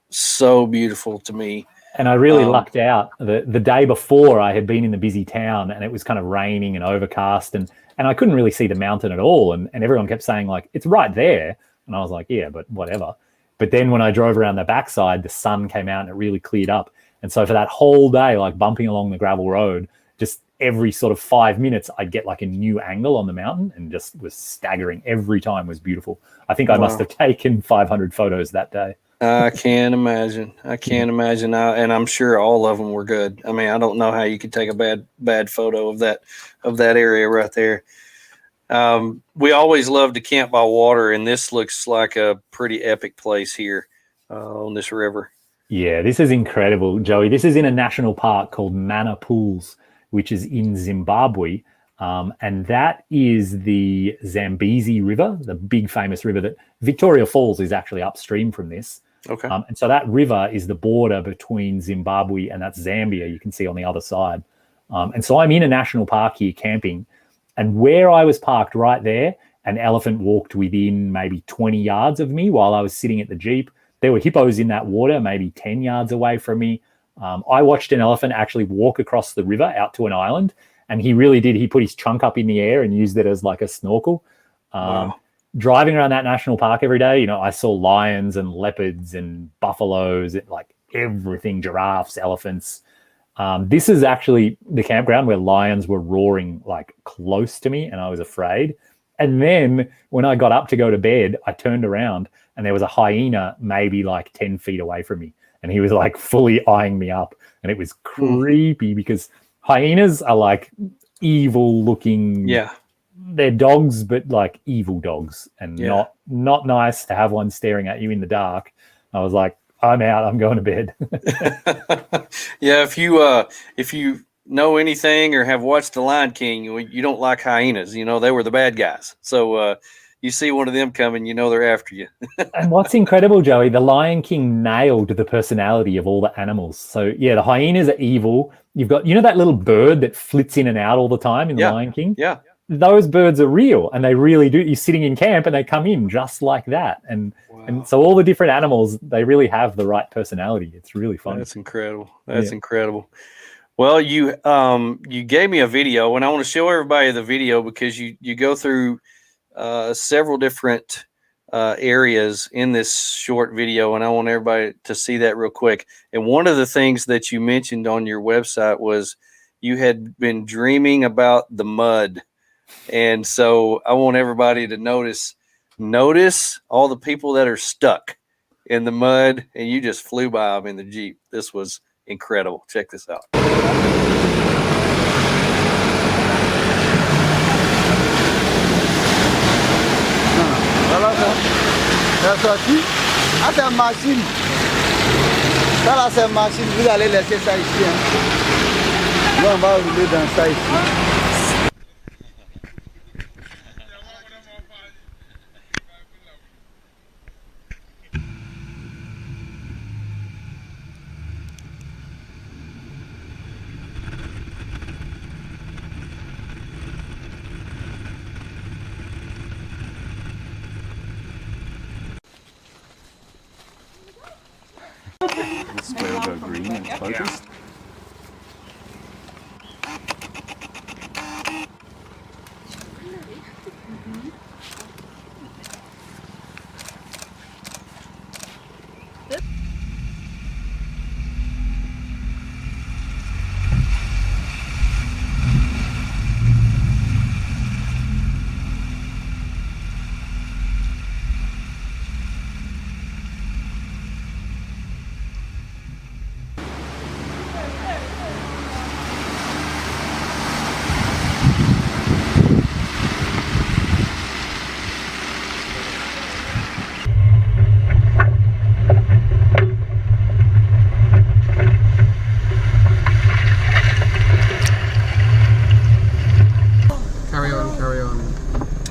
so beautiful to me. And I really lucked out. The day before, I had been in the busy town, and it was kind of raining and overcast, and I couldn't really see the mountain at all. And everyone kept saying, like, it's right there. And I was like, yeah, but whatever. But then when I drove around the backside, the sun came out and it really cleared up. And so for that whole day, like bumping along the gravel road, just every sort of 5 minutes, I'd get like a new angle on the mountain, and just was staggering. Every time was beautiful. I think I must have taken 500 photos that day. I can't imagine. And I'm sure all of them were good. I mean, I don't know how you could take a bad photo of that area right there. We always love to camp by water, and this looks like a pretty epic place here on this river. Yeah, this is incredible, Joey. This is in a national park called Mana Pools, which is in Zimbabwe. And that is the Zambezi River, the big famous river that Victoria Falls is actually upstream from this. Okay. And so that river is the border between Zimbabwe and that's Zambia, you can see on the other side. And so I'm in a national park here camping, and where I was parked right there, an elephant walked within maybe 20 yards of me while I was sitting at the Jeep. There were hippos in that water, maybe 10 yards away from me. I watched an elephant actually walk across the river out to an island, and he really did. He put his trunk up in the air and used it as like a snorkel. Wow. Driving around that national park every day, I saw lions and leopards and buffaloes, like everything, giraffes, elephants. This is actually the campground where lions were roaring like close to me, and I was afraid. And then when I got up to go to bed, I turned around and there was a hyena maybe like 10 feet away from me. And he was like fully eyeing me up. And it was creepy because hyenas are like evil looking. Yeah. They're dogs, but like evil dogs, and not nice to have one staring at you in the dark. I was like, I'm out. I'm going to bed. Yeah. If you know anything or have watched The Lion King, you don't like hyenas. They were the bad guys. So you see one of them coming, they're after you. And what's incredible, Joey, The Lion King nailed the personality of all the animals. So yeah, the hyenas are evil. You've got, that little bird that flits in and out all the time in The Lion King? Yeah. Those birds are real, and they really do. You're sitting in camp and they come in just like that. And so all the different animals, they really have the right personality. It's really fun. That's incredible. That's incredible. Well, you gave me a video, and I want to show everybody the video because you go through several different areas in this short video, and I want everybody to see that real quick. And one of the things that you mentioned on your website was you had been dreaming about the mud. And so I want everybody to notice all the people that are stuck in the mud, and you just flew by them in the Jeep. This was incredible. Check this out. C'est machine. Ça là, c'est machine. Vous allez laisser ça ici. Là, on va rouler dans ça ici. This way will go green and focused.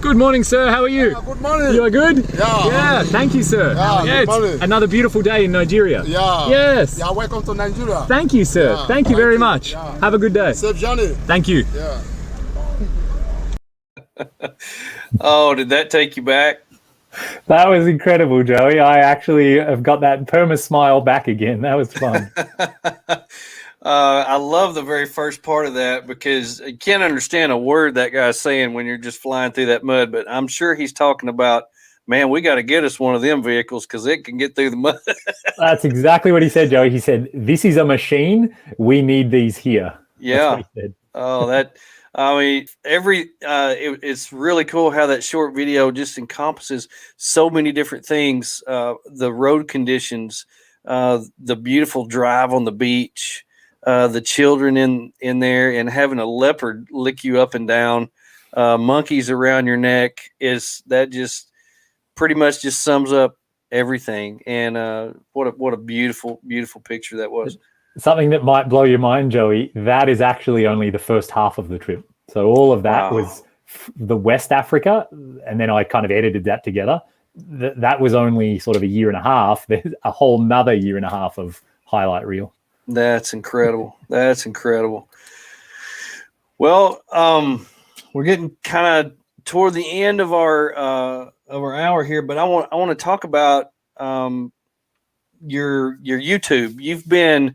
Good morning, sir. How are you? Good morning. You are good? Yeah. Yeah, thank you, sir. Yeah, good morning. It's another beautiful day in Nigeria. Yeah. Yes. Yeah, welcome to Nigeria. Thank you, sir. Yeah, thank you very you. much. Yeah. Have a good day. Safe journey. Thank you. Yeah. Oh, did that take you back? That was incredible, Joey. I actually have got that perma smile back again. That was fun. I love the very first part of that because you can't understand a word that guy's saying when you're just flying through that mud. But I'm sure he's talking about, man, we got to get us one of them vehicles because it can get through the mud. That's exactly what he said, Joey. He said, this is a machine. We need these here. Yeah. That's what he said. Oh, that. I mean, it's really cool how that short video just encompasses so many different things. The road conditions, the beautiful drive on the beach, the children in there, and having a leopard lick you up and down. monkeys around your neck, is that just pretty much just sums up everything. And what a beautiful, beautiful picture that was. Something that might blow your mind, Joey, that is actually only the first half of the trip. So all of that was the West Africa, and then I kind of edited that together. That was only sort of a year and a half. There's a whole nother year and a half of highlight reel. That's incredible. That's incredible. Well, we're getting kind of toward the end of our hour here, but I want to talk about your YouTube. You've been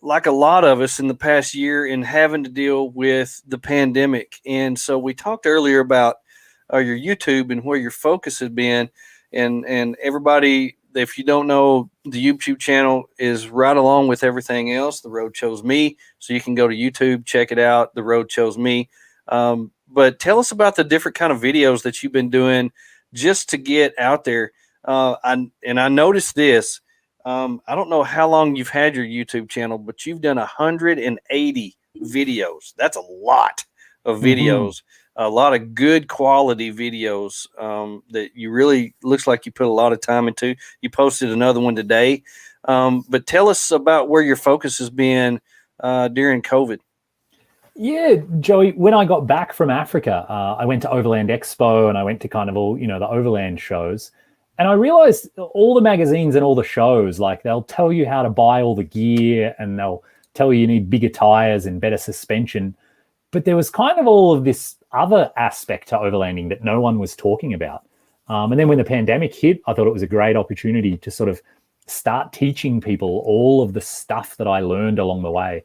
like a lot of us in the past year in having to deal with the pandemic, and so we talked earlier about your YouTube and where your focus has been, and everybody, if you don't know, the YouTube channel is right along with everything else. The Road Chose Me, so you can go to YouTube, check it out. The Road Chose Me. But tell us about the different kind of videos that you've been doing just to get out there. I noticed this. I don't know how long you've had your YouTube channel, but you've done 180 videos. That's a lot of videos. A lot of good quality videos that you really looks like you put a lot of time into. You posted another one today. But tell us about where your focus has been during COVID. Yeah, Joey, when I got back from Africa, I went to Overland Expo and I went to kind of all, the Overland shows. And I realized all the magazines and all the shows, like they'll tell you how to buy all the gear and they'll tell you need bigger tires and better suspension. But there was kind of all of this other aspect to overlanding that no one was talking about. And then when the pandemic hit, I thought it was a great opportunity to sort of start teaching people all of the stuff that I learned along the way.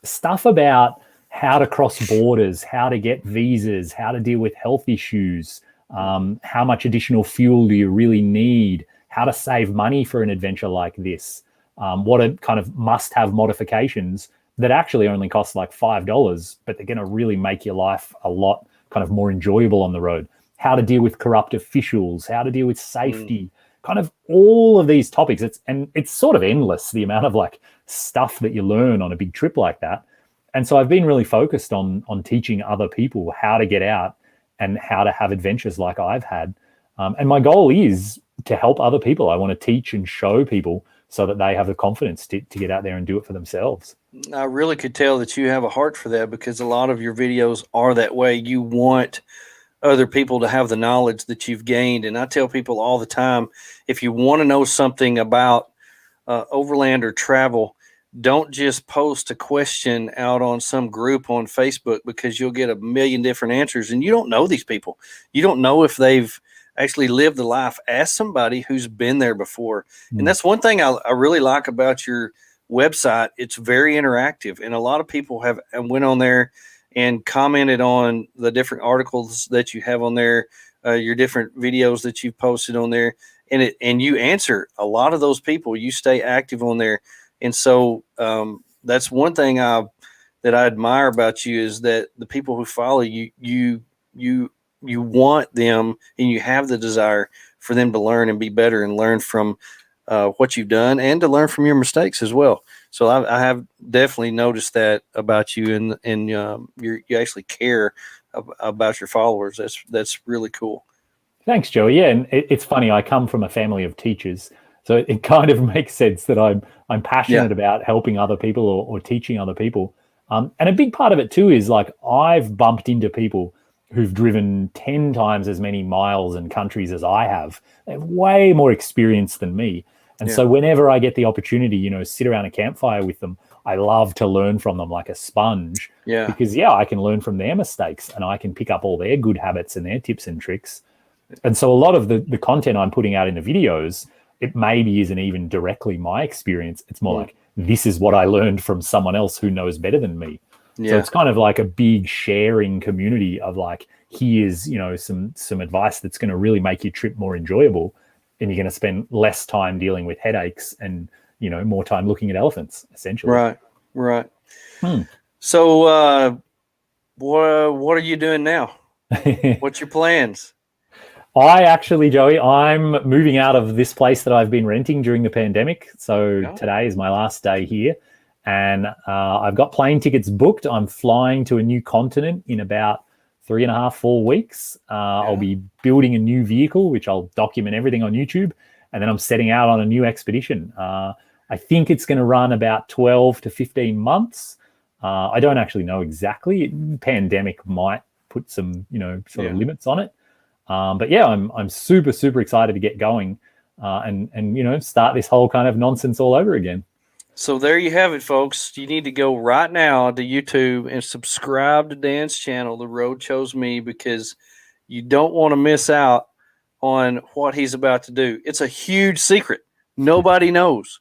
Stuff about how to cross borders, how to get visas, how to deal with health issues, how much additional fuel do you really need, how to save money for an adventure like this, what are kind of must-have modifications that actually only cost like $5, but they're going to really make your life a lot kind of more enjoyable on the road. How to deal with corrupt officials, how to deal with safety, kind of all of these topics. It's sort of endless, the amount of like stuff that you learn on a big trip like that. And so I've been really focused on teaching other people how to get out and how to have adventures like I've had. And my goal is to help other people. I want to teach and show people so that they have the confidence to get out there and do it for themselves. I really could tell that you have a heart for that, because a lot of your videos are that way. You want other people to have the knowledge that you've gained. And I tell people all the time, if you want to know something about overland or travel, don't just post a question out on some group on Facebook, because you'll get a million different answers and you don't know these people. You don't know if they've actually lived the life. Ask somebody who's been there before. And that's one thing I really like about your website. It's very interactive, and a lot of people have went on there and commented on the different articles that you have on there, your different videos that you've posted on there, and you answer a lot of those people. You stay active on there. And so that's one thing that I admire about you, is that the people who follow you, you want them, and you have the desire for them to learn and be better and learn from what you've done, and to learn from your mistakes as well. So I have definitely noticed that about you, and you actually care about your followers. That's really cool. Thanks, Joey. Yeah, and it's funny. I come from a family of teachers, so it kind of makes sense that I'm passionate about helping other people or teaching other people. And a big part of it too is like I've bumped into people who've driven 10 times as many miles and countries as I have. They have way more experience than me. And so whenever I get the opportunity, sit around a campfire with them, I love to learn from them like a sponge. Yeah. Because I can learn from their mistakes and I can pick up all their good habits and their tips and tricks. And so a lot of the content I'm putting out in the videos, it maybe isn't even directly my experience. It's more like, this is what I learned from someone else who knows better than me. So it's kind of like a big sharing community of like, here's, some advice that's going to really make your trip more enjoyable. And you're going to spend less time dealing with headaches and, more time looking at elephants, essentially. Right. So what are you doing now? What's your plans? I actually, Joey, I'm moving out of this place that I've been renting during the pandemic. So today is my last day here. And I've got plane tickets booked. I'm flying to a new continent in about 3.5, 4 weeks. I'll be building a new vehicle, which I'll document everything on YouTube. And then I'm setting out on a new expedition. I think it's going to run about 12 to 15 months. I don't actually know exactly. Pandemic might put some, sort of limits on it. But yeah, I'm super, super excited to get going and start this whole kind of nonsense all over again. So there you have it, folks. You need to go right now to YouTube and subscribe to Dan's channel, The Road Chose Me, because you don't want to miss out on what he's about to do. It's a huge secret. Nobody knows.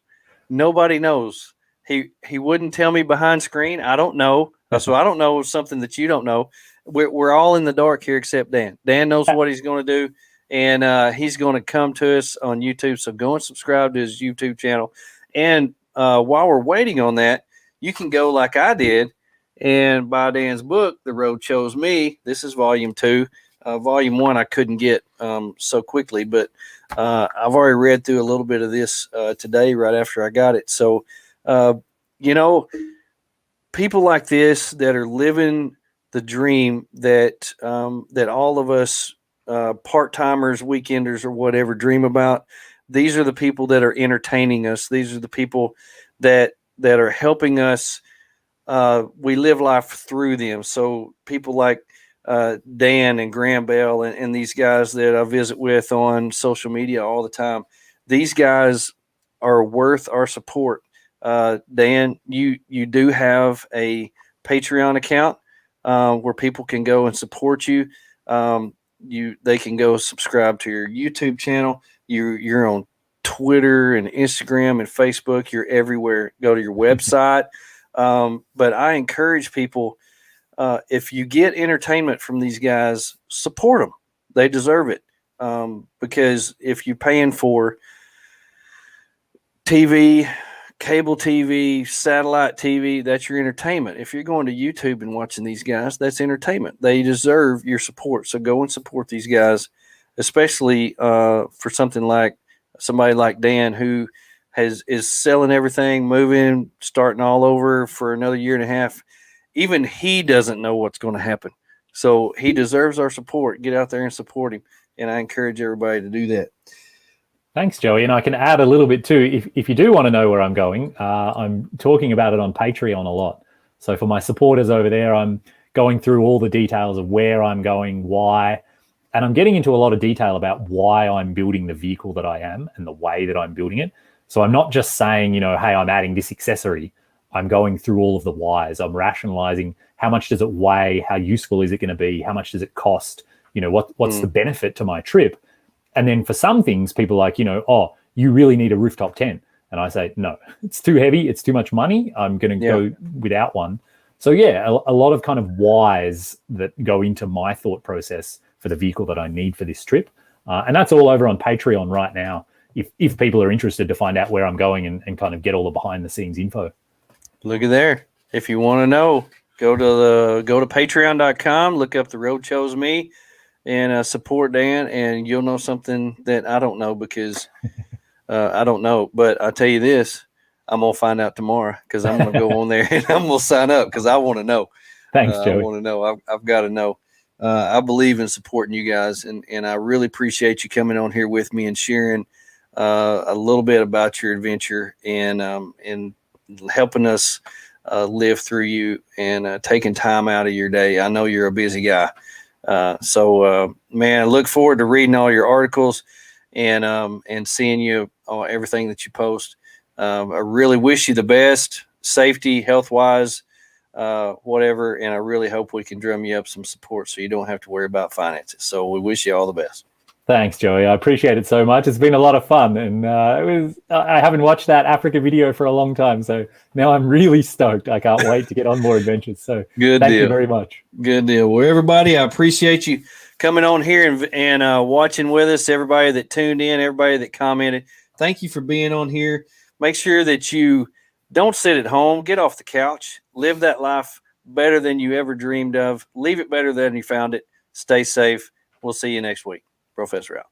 Nobody knows. He wouldn't tell me behind screen. I don't know. So I don't know something that you don't know. We're all in the dark here except Dan. Dan knows what he's going to do, and he's going to come to us on YouTube. So go and subscribe to his YouTube channel. And while we're waiting on that, you can go like I did and buy Dan's book, The Road Chose Me. This is volume 2. Volume 1 I couldn't get so quickly, but I've already read through a little bit of this today right after I got it. So, people like this that are living the dream that that all of us part-timers, weekenders, or whatever dream about. These are the people that are entertaining us. These are the people that are helping us. We live life through them. So people like Dan and Graham Bell and these guys that I visit with on social media all the time, these guys are worth our support. Dan, you do have a Patreon account where people can go and support you. They can go subscribe to your YouTube channel. You're on Twitter and Instagram and Facebook. You're everywhere. Go to your website. But I encourage people, if you get entertainment from these guys, support them. They deserve it. Because if you're paying for TV, cable TV, satellite TV, that's your entertainment. If you're going to YouTube and watching these guys, that's entertainment. They deserve your support. So go and support these guys, especially for somebody like Dan, who is selling everything, moving, starting all over for another year and a half. Even he doesn't know what's going to happen. So he deserves our support. Get out there and support him. And I encourage everybody to do that. Thanks, Joey. And I can add a little bit too. If you do want to know where I'm going, I'm talking about it on Patreon a lot. So for my supporters over there, I'm going through all the details of where I'm going, why, and I'm getting into a lot of detail about why I'm building the vehicle that I am and the way that I'm building it. So I'm not just saying, hey, I'm adding this accessory. I'm going through all of the whys. I'm rationalizing how much does it weigh, how useful is it going to be, how much does it cost, what's the benefit to my trip. And then for some things, people are like, oh, you really need a rooftop tent. And I say, no, it's too heavy. It's too much money. I'm going to go without one. So yeah, a lot of kind of whys that go into my thought process for the vehicle that I need for this trip. And that's all over on Patreon right now. If people are interested to find out where I'm going and kind of get all the behind the scenes info. Look at there. If you want to know, go to patreon.com, look up The Road Chose Me, and support Dan, and you'll know something that I don't know, because I don't know. But I tell you this, I'm going to find out tomorrow, because I'm going to go on there and I'm going to sign up, because I want to know. Thanks, Joey. I want to know. I've got to know. I believe in supporting you guys, and I really appreciate you coming on here with me and sharing a little bit about your adventure and helping us live through you and taking time out of your day. I know you're a busy guy. So man, I look forward to reading all your articles and seeing you on everything that you post. I really wish you the best, safety, health-wise, whatever, and I really hope we can drum you up some support so you don't have to worry about finances. So we wish you all the best. Thanks, Joey. I appreciate it so much. It's been a lot of fun, and I haven't watched that Africa video for a long time, so now I'm really stoked. I can't wait to get on more adventures. So thank you very much. Good deal. Well, everybody, I appreciate you coming on here and watching with us. Everybody that tuned in, everybody that commented, thank you for being on here. Make sure that you don't sit at home. Get off the couch. Live that life better than you ever dreamed of. Leave it better than you found it. Stay safe. We'll see you next week. BROfessor out.